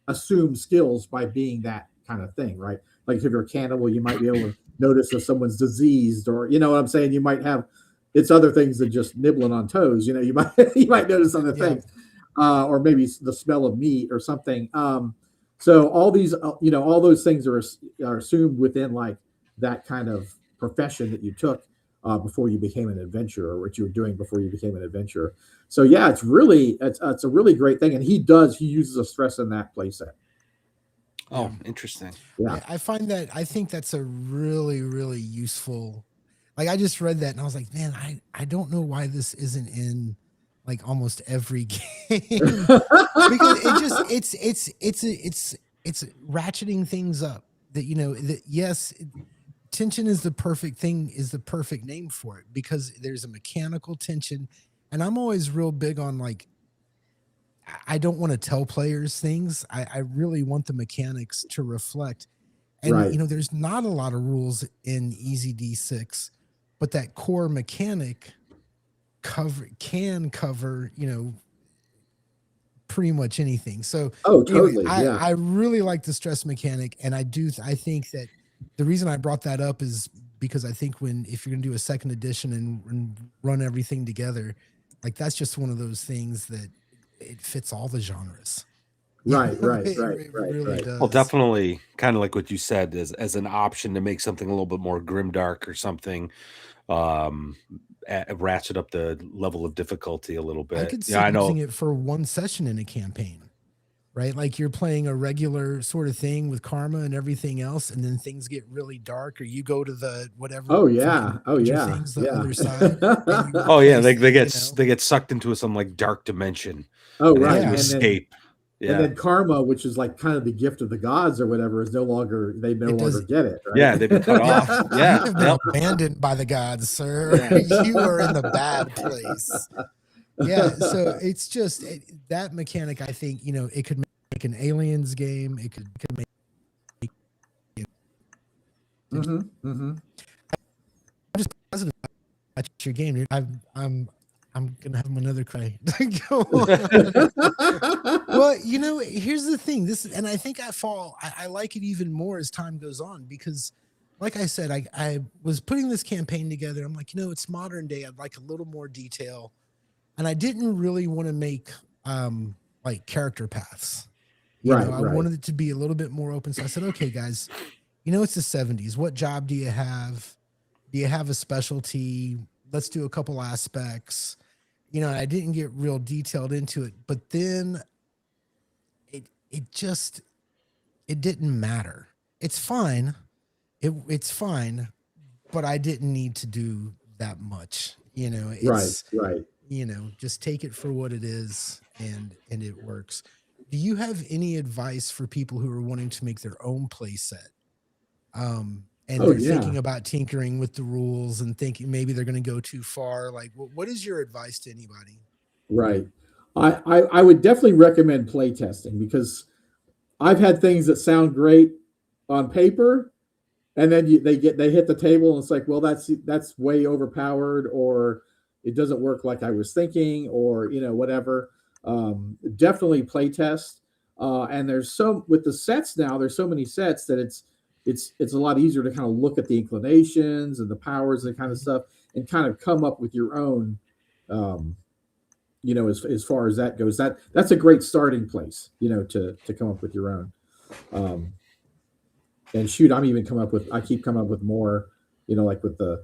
assume skills by being that kind of thing, right? Like if you're a cannibal, you might be able to notice if someone's diseased, or, you know what I'm saying? You might have, it's other things than just nibbling on toes. You know, you might notice other things, or maybe the smell of meat or something. So all these, you know, all those things are assumed within like that kind of profession that you took before you became an adventurer, or what you were doing before you became an adventurer. So yeah, it's a really great thing, and he uses a stress in that playset. Oh, interesting. Yeah, I think that's a really, really useful. Like I just read that and I was like, man, I don't know why this isn't in like almost every game because it's ratcheting things up. That, you know, that yes, tension is the perfect name for it, because there's a mechanical tension, and I'm always real big on like, I don't want to tell players things. I really want the mechanics to reflect. And, you know, there's not a lot of rules in EZD6, but that core mechanic can cover, you know, pretty much anything. So totally. Anyway, I really like the stress mechanic. And I think that the reason I brought that up is because I think if you're going to do a second edition and run everything together, like that's just one of those things that it fits all the genres. Right. Does. Well, definitely kind of like what you said, as an option to make something a little bit more grimdark or something, ratchet up the level of difficulty a little bit. I could see using it for one session in a campaign, right? Like you're playing a regular sort of thing with karma and everything else, and then things get really dark, or you go to the whatever. Things the other side. They get sucked into some like dark dimension. Oh, right. To escape. And then karma, which is like kind of the gift of the gods or whatever, is no longer get it. Right? Yeah, they've been cut off. Yeah, you've been abandoned by the gods, sir. You are in the bad place. Yeah, so it's just that mechanic. I think, you know, it could make an Aliens game. It could make. I'm just positive about your game. I'm I'm gonna have another cry. Go on. Well, here's the thing. And I think I like it even more as time goes on because, like I said, I was putting this campaign together. I'm like, it's modern day. I'd like a little more detail, and I didn't really want to make like character paths. I wanted it to be a little bit more open. So I said, okay, guys, it's the 70s. What job do you have? Do you have a specialty? Let's do a couple aspects. I didn't get real detailed into it, but then it didn't matter. It's fine. It's fine, but I didn't need to do that much. It's right. Just take it for what it is and it works. Do you have any advice for people who are wanting to make their own play set? And they're thinking about tinkering with the rules and thinking maybe they're going to go too far. Like, what is your advice to anybody? Right. I would definitely recommend play testing because I've had things that sound great on paper, and then they hit the table and it's like, well, that's way overpowered, or it doesn't work like I was thinking, or whatever. Definitely play test. And with the sets now, there's so many sets that it's a lot easier to kind of look at the inclinations and the powers and kind of stuff and kind of come up with your own, as far as that goes. That's a great starting place, to come up with your own. And shoot, I keep coming up with more, like with the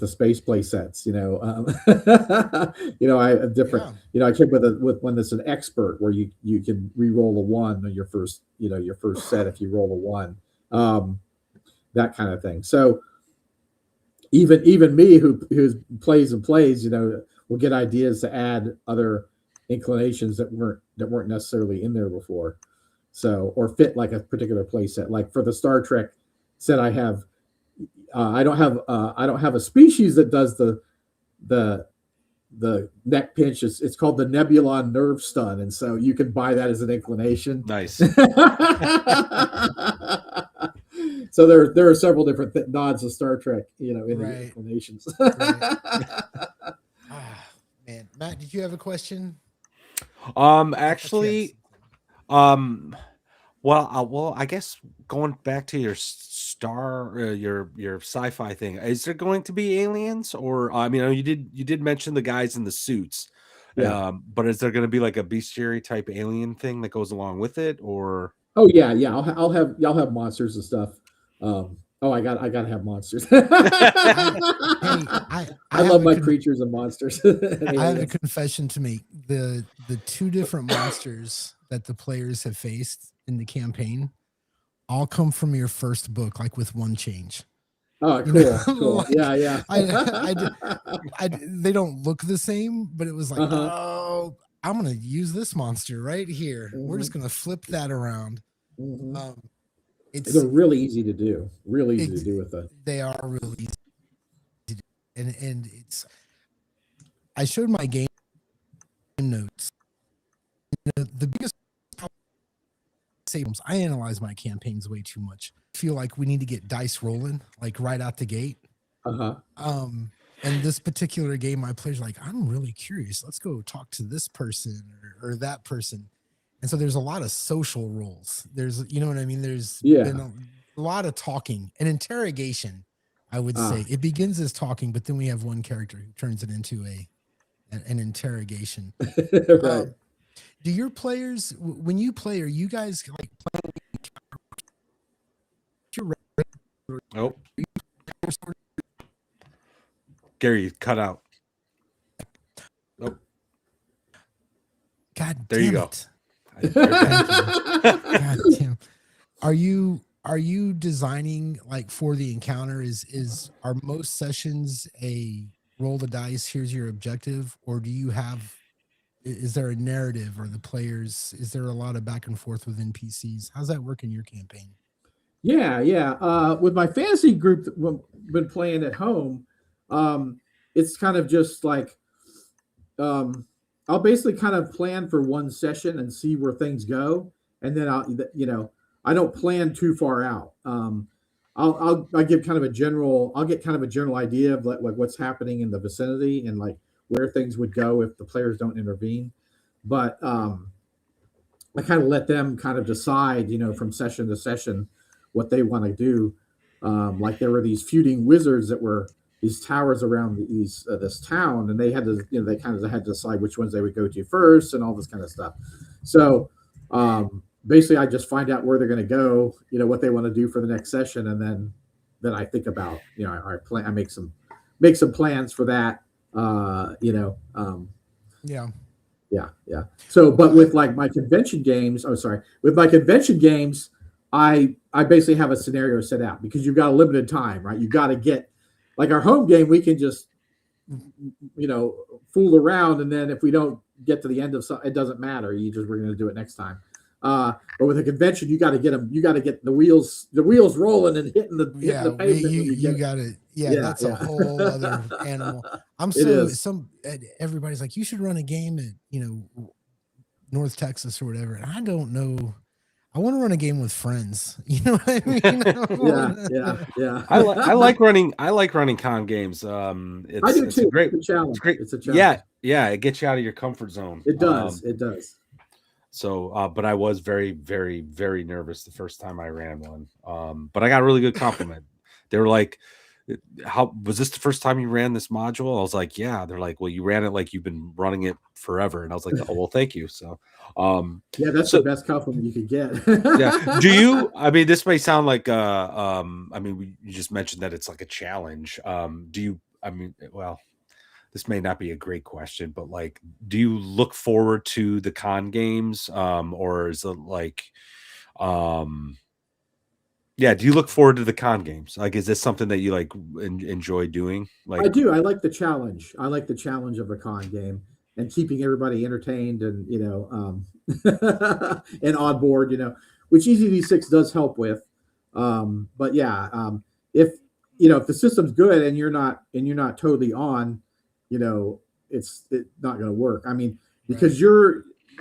space play sets, I have different, I came with one that's an expert where you can re-roll a 1 on your first set if you roll a 1. That kind of thing. So even me who plays, will get ideas to add other inclinations that weren't necessarily in there before. So, or fit like a particular play set. Like for the Star Trek set I have, I don't have a species that does the neck pinch. It's called the Nebulon nerve stun, and so you can buy that as an inclination. Nice. So there are several different nods of Star Trek, in the inclinations. Man, Matt, did you have a question? Actually, well, I guess going back to your your sci-fi thing, is there going to be aliens, or you did mention the guys in the suits, but is there going to be like a bestiary type alien thing that goes along with it, or? Oh yeah. I'll have monsters and stuff. I gotta have monsters. I love my creatures and monsters. I have a confession to make. The 2 different monsters that the players have faced in the campaign all come from your first book, like with one change. Oh, cool. Cool. Like, yeah. They don't look the same, but it was like, oh, I'm going to use this monster right here. We're just going to flip that around. They're really easy to do. Really easy to do with that. They are really easy to do. And I showed my game notes. The biggest I analyze my campaigns way too much. I feel like we need to get dice rolling, like right out the gate. And this particular game, my players are like, I'm really curious. Let's go talk to this person or that person. And so there's a lot of social roles. There's, you know what I mean? There's been a lot of talking and interrogation, I would say. It begins as talking, but then we have one character who turns it into an interrogation. Right. Do your players, when you play, are you guys like playing? Oh, Gary, cut out. Oh, God, there you go. God damn. Are you designing like for the encounter? Are most sessions a roll the dice? Here's your objective, or do you have? Is there a narrative, or the players? Is there a lot of back and forth with NPCs? How's that work in your campaign? Yeah. With my fantasy group that we've been playing at home, it's kind of just like I'll basically kind of plan for one session and see where things go, and then I don't plan too far out. I'll give kind of a general idea of like what's happening in the vicinity and like where things would go if the players don't intervene. But I kind of let them kind of decide, from session to session, what they want to do. Like there were these feuding wizards that were these towers around this town, and they had to, they kind of had to decide which ones they would go to first, and all this kind of stuff. So basically, I just find out where they're going to go, what they want to do for the next session, and then I think about, I make some plans for that. Yeah. So, but with like my convention games, I basically have a scenario set out because you've got a limited time, right? You've got to get, like our home game, we can just, fool around, and then if we don't get to the end of something, it doesn't matter. We're going to do it next time. But with a convention, you got to get them. You got to get the wheels rolling and hitting the pavement. You got it. That's a whole other animal. Everybody's like, you should run a game at North Texas or whatever, and I don't know. I want to run a game with friends. You know what I mean? Yeah. I like running con games. I do too. It's a great. It's a challenge. Yeah. It gets you out of your comfort zone. It does. It does. So, but I was very, very, very nervous the first time I ran one. But I got a really good compliment. They were like, "How was this the first time you ran this module?" I was like, "Yeah." They're like, "Well, you ran it like you've been running it forever," and I was like, "Oh, well, thank you." So, that's the best compliment you could get. Yeah. Do you? I mean, this may sound like, you just mentioned that it's like a challenge. Do you? I mean, well, this may not be a great question, but like, do you look forward to the con games? Or is it like, do you look forward to the con games? Like, is this something that you like enjoy doing? Like, I do. I like the challenge. I like the challenge of a con game and keeping everybody entertained and, and on board, which EZD6 does help with. But yeah, if the system's good and you're not totally on, it's not going to work. I mean, because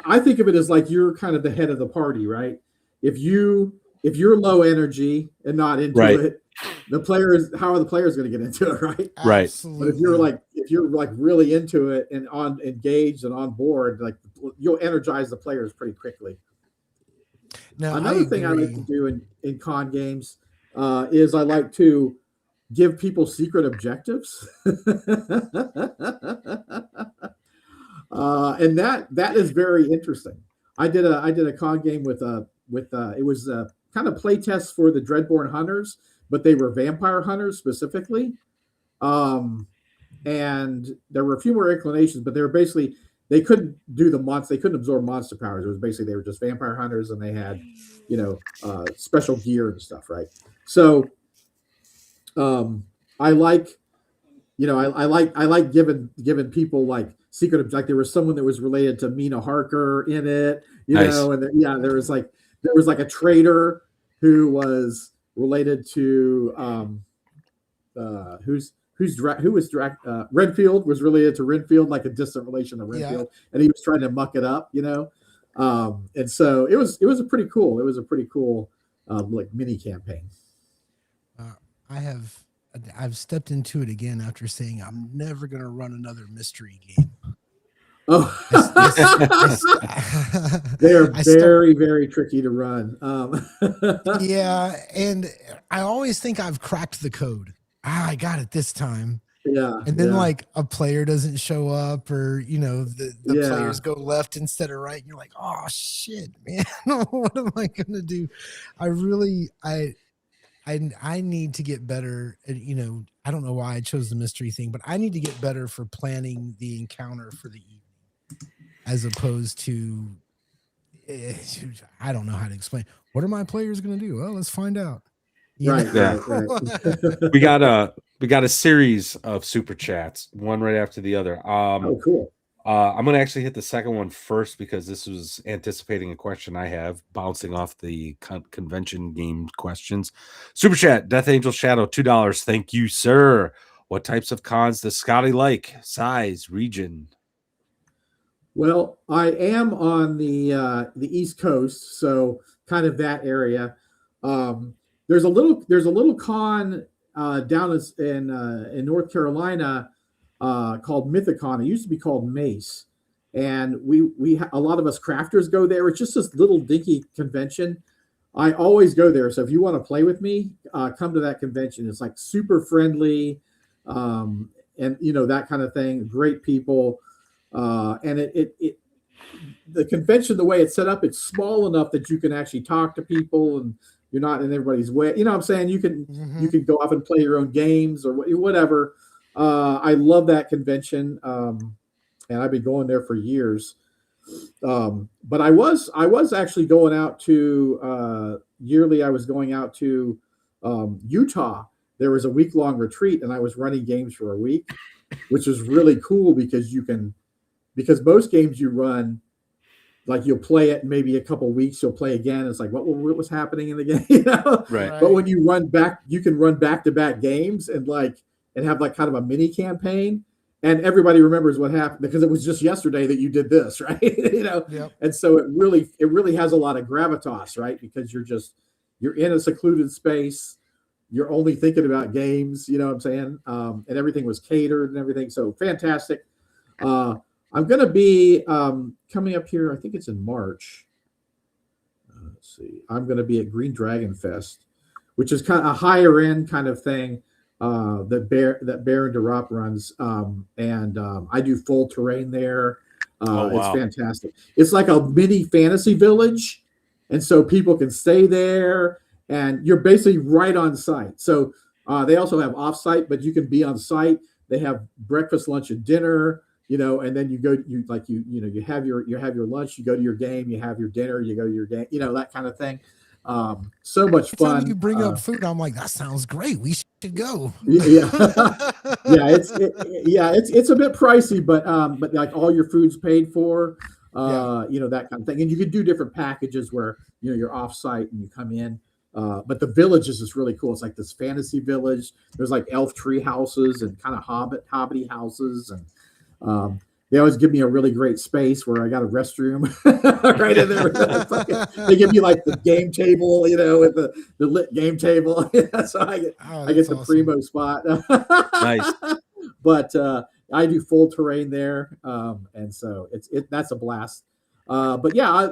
I think of it as like you're kind of the head of the party, right? If you're low energy and not into it, how are the players going to get into it, right? Right. Absolutely. But if you're really into it and engaged and on board, like you'll energize the players pretty quickly. Now, another thing I like to do in con games is I like to give people secret objectives. And that is very interesting. I did a con game with it was kind of play tests for the Dreadborn Hunters, but they were vampire hunters specifically. And there were a few more inclinations, but they couldn't do they couldn't absorb monster powers. It was basically they were just vampire hunters, and they had special gear and stuff, right? So I like giving people like secret objective. There was someone that was related to Mina Harker in it, Nice. And there was like a trader who was related to Renfield was related to Renfield, like a distant relation to Renfield, and he was trying to muck it up, and so it was a pretty cool like mini campaign. I've stepped into it again after saying I'm never going to run another mystery game. Oh, they are very, very tricky to run. Yeah, and I always think I've cracked the code. I got it this time. Yeah, and then like a player doesn't show up, or the players go left instead of right, and you're like, oh shit, man, what am I gonna do? I need to get better at, I don't know why I chose the mystery thing, but I need to get better for planning the encounter for the evening, as opposed to, I don't know how to explain. What are my players going to do? Well, let's find out. Right. We got a series of super chats, one right after the other. Oh, cool. I'm going to actually hit the second one first because this was anticipating a question I have, bouncing off the convention game questions. Super chat, Death Angel Shadow, $2. Thank you, sir. What types of cons does Scotty like? Size, region? Well, I am on the East Coast, so kind of that area. There's a little con down in North Carolina called Mythicon. It used to be called Mace, and a lot of us crafters go there. It's just this little dinky convention. I always go there. So if you want to play with me, come to that convention. It's like super friendly, and that kind of thing. Great people, and the convention, the way it's set up, it's small enough that you can actually talk to people and you're not in everybody's way. You know what I'm saying? You can go off and play your own games or whatever. I love that convention, and I've been going there for years. But I was actually going out to yearly. I was going out to Utah. There was a week-long retreat, and I was running games for a week, which was really cool because most games you run, like you'll play it maybe a couple weeks, you'll play again. It's like what was happening in the game, Right. But when you run back, you can run back-to-back games and have like kind of a mini campaign, and everybody remembers what happened because it was just yesterday that you did this, right? Yep. And so it really has a lot of gravitas, right? Because you're in a secluded space, you're only thinking about games, you know what I'm saying? And everything was catered and everything, so fantastic. I'm going to be coming up here. I think it's in March. Let's see. I'm going to be at Green Dragon Fest, which is kind of a higher end kind of thing that Baron DeRop runs. And I do full terrain there. Wow. It's fantastic. It's like a mini fantasy village. And so people can stay there and you're basically right on site. So they also have off site, but you can be on site. They have breakfast, lunch, and dinner. And then you have your lunch, you go to your game, you have your dinner, you go to your game, that kind of thing. So much fun. You bring up food, I'm like, that sounds great. We should go. Yeah, it's a bit pricey, but like all your food's paid for, that kind of thing. And you can do different packages where you're off site and you come in. But the village is just really cool. It's like this fantasy village. There's like elf tree houses and kind of hobbity houses and. They always give me a really great space where I got a restroom right in there. They give me like the game table, with the lit game table. So I get the awesome. Primo spot. Nice. But I do full terrain there, and so that's a blast. But yeah,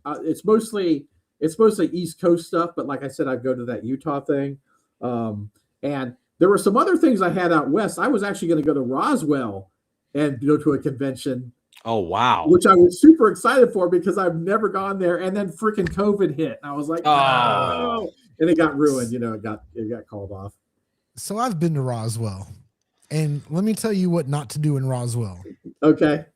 it's mostly East Coast stuff. But like I said, I go to that Utah thing, and there were some other things I had out west. I was actually going to go to Roswell and go to a convention. Oh, wow. Which I was super excited for because I've never gone there. And then freaking COVID hit. And I was like, oh. And it got ruined. It got called off. So I've been to Roswell. And let me tell you what not to do in Roswell. Okay.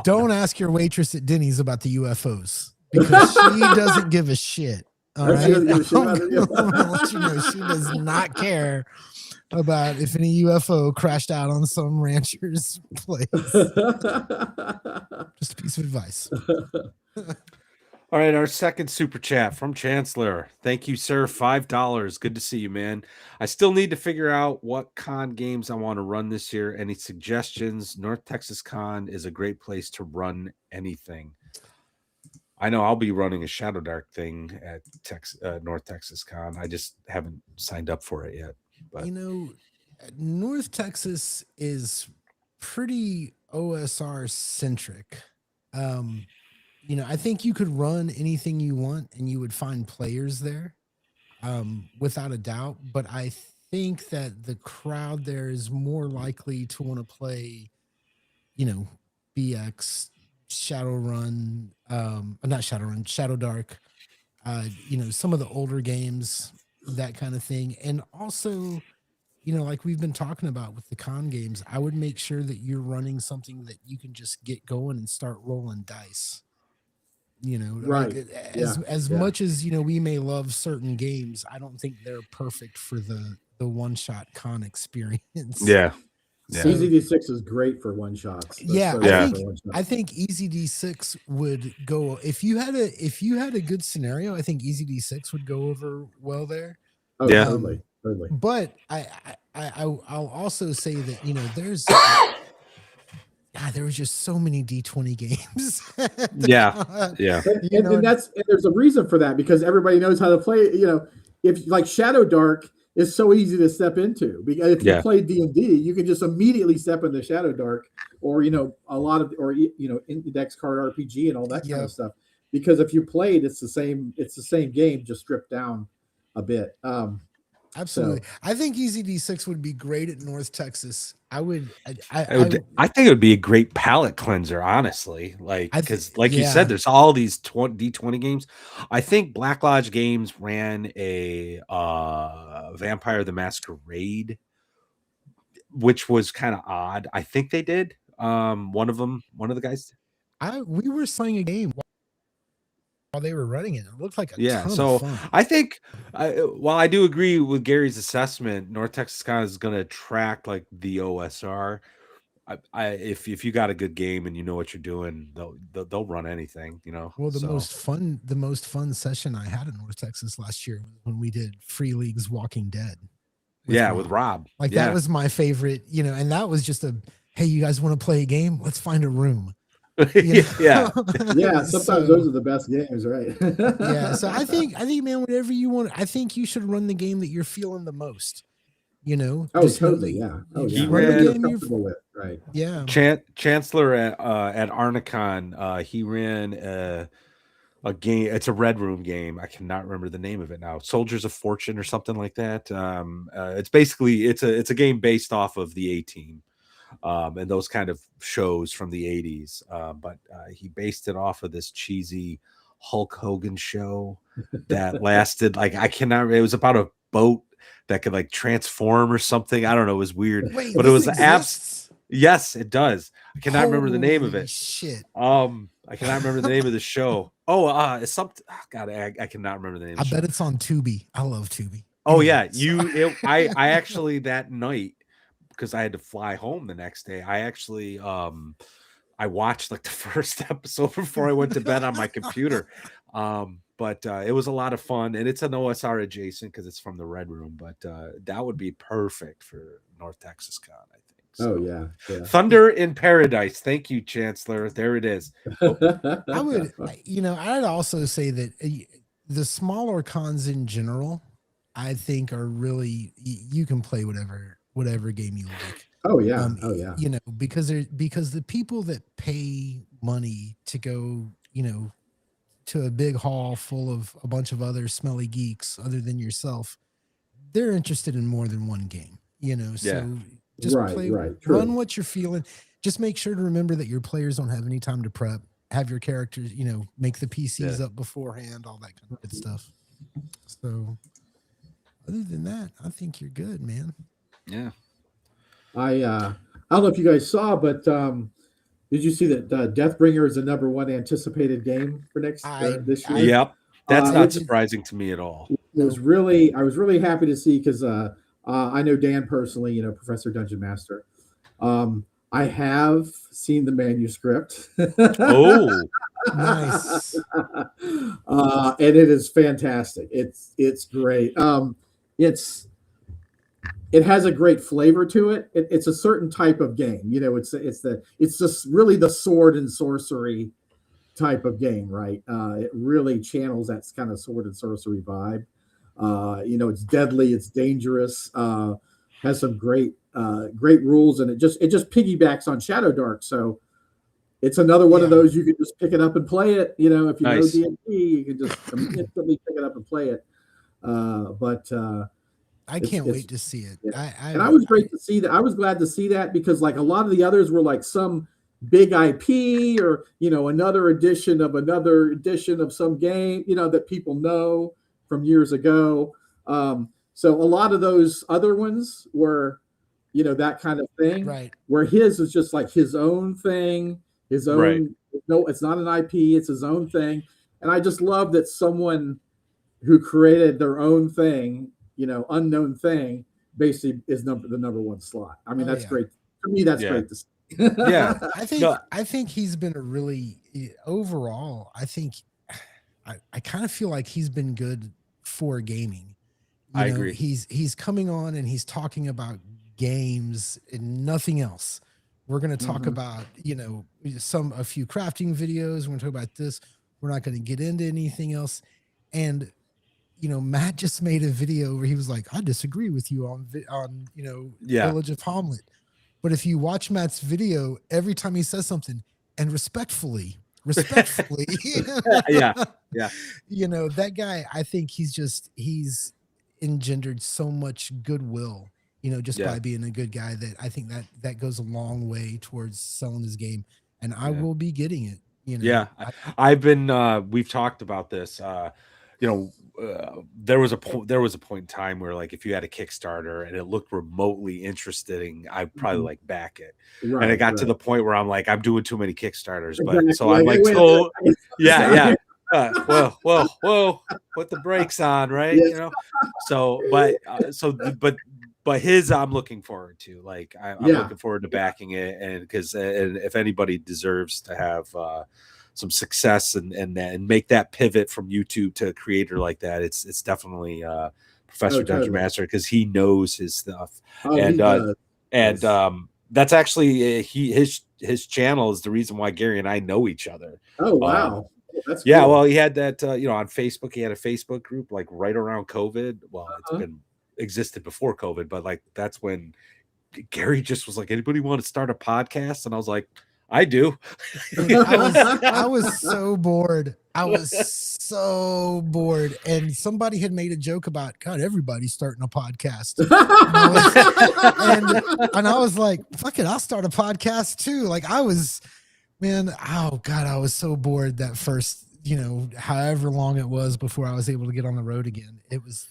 Don't ask your waitress at Denny's about the UFOs because she doesn't give a shit. All right. I'm going to let you know she does not care about if any UFO crashed out on some rancher's place. Just a piece of advice. All right, our second super chat from Chancellor. Thank you, sir. $5. Good to see you, man. I still need to figure out what con games I want to run this year. Any suggestions? North Texas Con is a great place to run anything. I know I'll be running a Shadow Dark thing at North Texas Con. I just haven't signed up for it yet. But North Texas is pretty OSR centric. I think you could run anything you want and you would find players there, without a doubt. But I think that the crowd there is more likely to want to play, BX, Shadowrun, not Shadowrun, Shadow Dark, some of the older games, that kind of thing. And also, like we've been talking about with the con games, I would make sure that you're running something that you can just get going and start rolling dice. Right. Like as much as, we may love certain games, I don't think they're perfect for the one-shot con experience. Yeah. So, Easy D6 is great for one shots. I think Easy D6 would go if you had a good scenario. I think Easy D6 would go over well there. Oh, yeah, totally. But I'll also say that there was just so many D20 games. And there's a reason for that because everybody knows how to play. If like Shadow Dark is so easy to step into, because if you Yeah. play D&D, you can just immediately step into Shadow Dark, or a lot of, or Index Card RPG and all that kind Yep. of stuff. Because if you played, it's the same game, just stripped down a bit. Absolutely. I think Easy D6 would be great at North Texas. I would. I think it would be a great palate cleanser, honestly. Like, because, like you said, there's all these D20 games. I think Black Lodge Games ran a Vampire the Masquerade, which was kind of odd. I think they did. One of the guys. We were playing a game while they were running it. It looked like a ton So of fun. I think, while I do agree with Gary's assessment, North Texas Con is going to attract like the OSR. If you got a good game and you know what you're doing, they'll run anything, Well, the most fun session I had in North Texas last year was when we did Free League's Walking Dead. With Rob. Like that was my favorite, and that was just hey, you guys want to play a game? Let's find a room. Yeah. Sometimes those are the best games, right? Yeah. So I think, man, whatever you want, I think you should run the game that you're feeling the most. Oh, totally. Yeah. Oh, yeah. Run the game you're comfortable with, right? Yeah. Chancellor at Arnicon, he ran a game. It's a Red Room game. I cannot remember the name of it now. Soldiers of Fortune or something like that. It's basically it's a game based off of the A-Team. And those kind of shows from the 80s. But he based it off of this cheesy Hulk Hogan show that lasted it was about a boat that could like transform or something. I don't know. It was weird. Wait, but it was yes, it does. I cannot remember the name of it. Shit. I cannot remember the name of the show. It's something. Oh, God, I cannot remember the name. I bet it's on Tubi. I love Tubi. Oh yeah, I actually that night, because I had to fly home the next day, I actually I watched like the first episode before I went to bed on my computer. But it was a lot of fun, and it's an OSR adjacent because it's from the Red Room. But that would be perfect for North Texas Con, I think. So. Oh yeah. Thunder in Paradise. Thank you, Chancellor. There it is. I would, I'd also say that the smaller cons in general, I think are really, you can play whatever game you like. Oh yeah. Because the people that pay money to go, to a big hall full of a bunch of other smelly geeks other than yourself, they're interested in more than one game, so just run what you're feeling. Just make sure to remember that your players don't have any time to prep, have your characters, make the PCs up beforehand, all that kind of good stuff. So other than that, I think you're good, man. Yeah. I don't know if you guys saw, but did you see that Deathbringer is the #1 anticipated game for this year? Yep, that's not surprising to me at all. I was really happy to see, because I know Dan personally, Professor Dungeon Master. I have seen the manuscript. Oh, nice! And it is fantastic. It's great. It has a great flavor to it. It's a certain type of game. It's just really the sword and sorcery type of game, right? It really channels that kind of sword and sorcery vibe. It's deadly, it's dangerous, has some great rules, and it just piggybacks on Shadow Dark. So it's another one of those, you can just pick it up and play it. If you know D&D, you can just instantly pick it up and play it. I can't wait to see it. Yeah. I was great to see that. I was glad to see that, because like a lot of the others were like some big IP, or another edition of some game, that people know from years ago. So a lot of those other ones were, that kind of thing. Right. Where his is just like his own thing, his own. Right. No, it's not an IP. It's his own thing, and I just love that someone who created their own thing, unknown thing, basically is the #1 slot. I mean, that's great. For me, that's great to see. Yeah. I think he's been a really, overall, I think I kind of feel like he's been good for gaming. I agree. He's coming on and he's talking about games and nothing else. We're going to talk about, a few crafting videos. We're going to talk about this. We're not going to get into anything else. And Matt just made a video where he was like, I disagree with you on Yeah. Village of Hamlet. But if you watch Matt's video, every time he says something, and respectfully, Yeah. Yeah. That guy, I think he's engendered so much goodwill, just Yeah. by being a good guy, that I think that goes a long way towards selling his game. And I Yeah. will be getting it. Yeah. I've been, we've talked about this, there was a point in time where, like, if you had a Kickstarter and it looked remotely interesting, I'd probably like back it. Right, and it got right. to the point where I'm like, I'm doing too many Kickstarters, but Exactly. so I'm like, so yeah. Whoa, put the brakes on, right? Yes. So, but his, I'm looking forward to, like, I'm looking forward to backing it. And because, and if anybody deserves to have, some success and make that pivot from YouTube to a creator like that, it's definitely Professor Dungeon Master, because he knows his stuff. That's actually his channel is the reason why Gary and I know each other. Oh wow. That's yeah, cool. well, he had that on Facebook, he had a Facebook group like right around COVID. Well, it's been existed before COVID, but like that's when Gary just was like, anybody want to start a podcast? And I was like, I do. I was so bored. And somebody had made a joke about, God, everybody's starting a podcast. and I was like, fuck it, I'll start a podcast too. Like I was so bored that first, however long it was before I was able to get on the road again. It was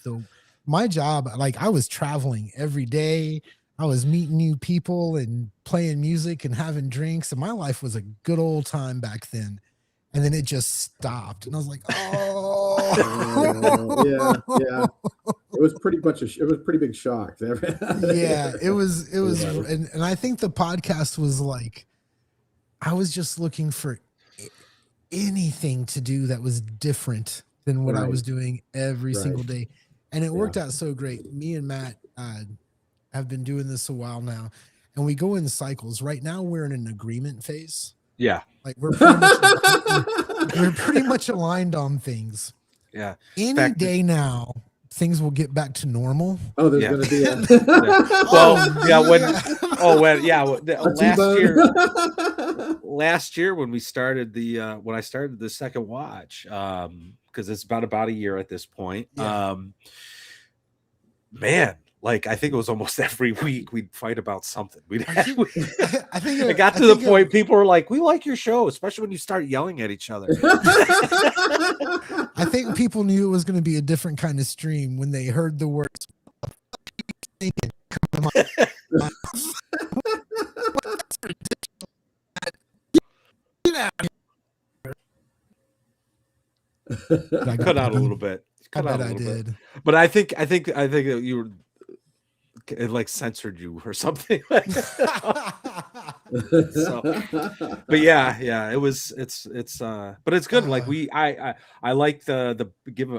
my job. Like I was traveling every day. I was meeting new people and playing music and having drinks, and my life was a good old time back then. And then it just stopped, and I was like, "Oh, yeah." It was pretty big shock. Yeah, it was, and I think the podcast was like, I was just looking for anything to do that was different than what I was doing every single day, and it worked out so great. Me and Matt have been doing this a while now, and we go in cycles. Right now we're in an agreement phase. Yeah, like we're pretty much aligned on things. Yeah, any day now things will get back to normal. Oh, there's gonna be last year when we started when I started the second watch, because it's about a year at this point. Man, like I think it was almost every week we'd fight about something. I think it got to the point people were like, "We like your show," especially when you start yelling at each other. I think people knew it was going to be a different kind of stream when they heard the words. I cut out a little bit. But I think that you were, it like censored you or something. But yeah, it's but it's good. Like I like the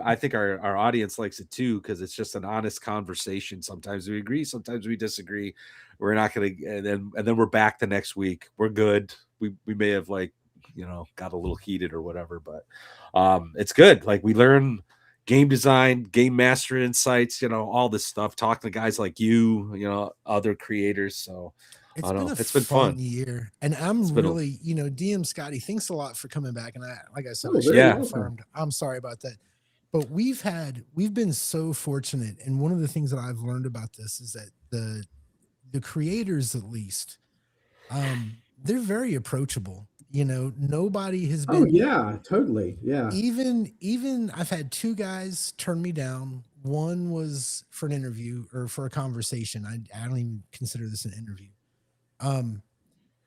I think our audience likes it too, because it's just an honest conversation. Sometimes we agree, sometimes we disagree. We're not gonna, and then we're back the next week. We're good. We may have got a little heated or whatever, but it's good. Like we learn game design, game master insights, all this stuff, talking to guys like you, other creators. So it's been fun year. And I'm really, DMScotty, thanks a lot for coming back. And like I said, confirmed. I'm sorry about that. But we've been so fortunate. And one of the things that I've learned about this is that the creators, at least, they're very approachable. Nobody has been. Oh yeah, totally. Yeah. Even I've had two guys turn me down. One was for an interview or for a conversation. I don't even consider this an interview.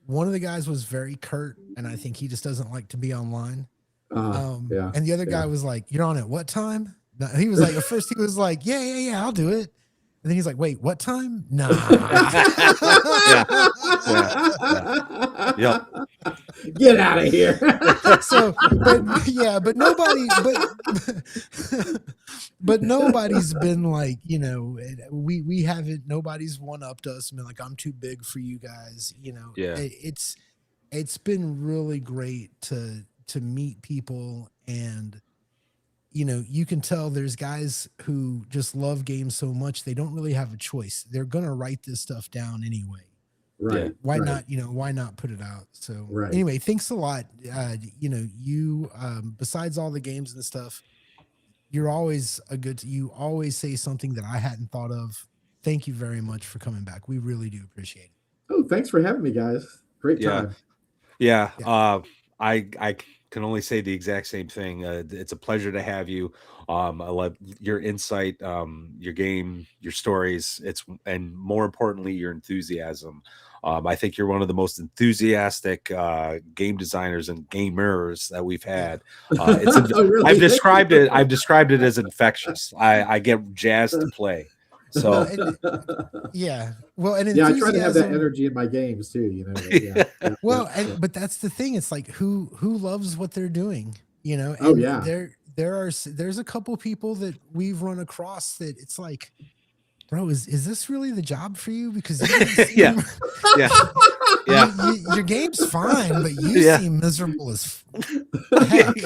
One of the guys was very curt, and I think he just doesn't like to be online. And the other guy was like, "You're on at what time?" No, he was like, at first he was like, yeah, I'll do it. And then he's like, "Wait, what time?" Nah. Yep. Get out of here. But nobody's been like, we haven't, nobody's one upped us and been like, "I'm too big for you guys." It's been really great to meet people and you know, you can tell there's guys who just love games so much they don't really have a choice. They're gonna write this stuff down anyway. Right. Why right. not, you know, why not put it out? So Right. anyway, thanks a lot. You know, you besides all the games and stuff, you're always you always say something that I hadn't thought of. Thank you very much for coming back. We really do appreciate it. Oh, thanks for having me, guys. Great time. Yeah. Yeah. I can only say the exact same thing. It's a pleasure to have you. I love your insight, your game, your stories. And more importantly, your enthusiasm. I think you're one of the most enthusiastic game designers and gamers that we've had. Oh, really? I've described it as infectious. I get jazzed to play. So yeah, well, and yeah, I try to have that energy in my games too. You know. Yeah, well, but that's the thing. It's like who loves what they're doing. You know. And oh yeah. There's a couple people that we've run across that it's like, bro, is this really the job for you? Because you your game's fine, but you seem miserable as heck.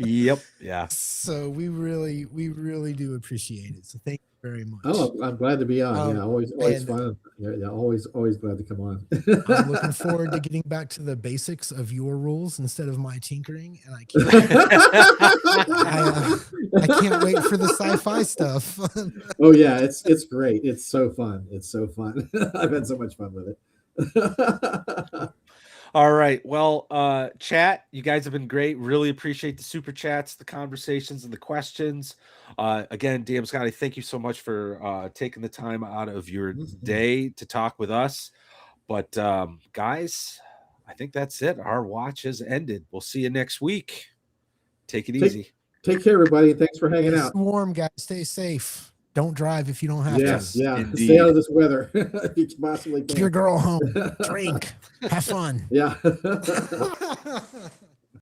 Yep. Yeah. So we really do appreciate it. So thank you very much. Oh, I'm glad to be on. Yeah, always fun. Yeah, always glad to come on. I'm looking forward to getting back to the basics of your rules instead of my tinkering, and I can't wait for the sci-fi stuff. Oh yeah, it's great. It's so fun. It's so fun. I've had so much fun with it. All right. Well, chat, you guys have been great. Really appreciate the super chats, the conversations, and the questions. Again, DMScotty, thank you so much for taking the time out of your day to talk with us. But guys, I think that's it. Our watch has ended. We'll see you next week. Take it easy. Take care, everybody. Thanks for hanging out. Stay warm, guys. Stay safe. Don't drive if you don't have to. Yeah. Indeed. Stay out of this weather if you possibly can. Keep your girl home. Drink. Have fun. Yeah.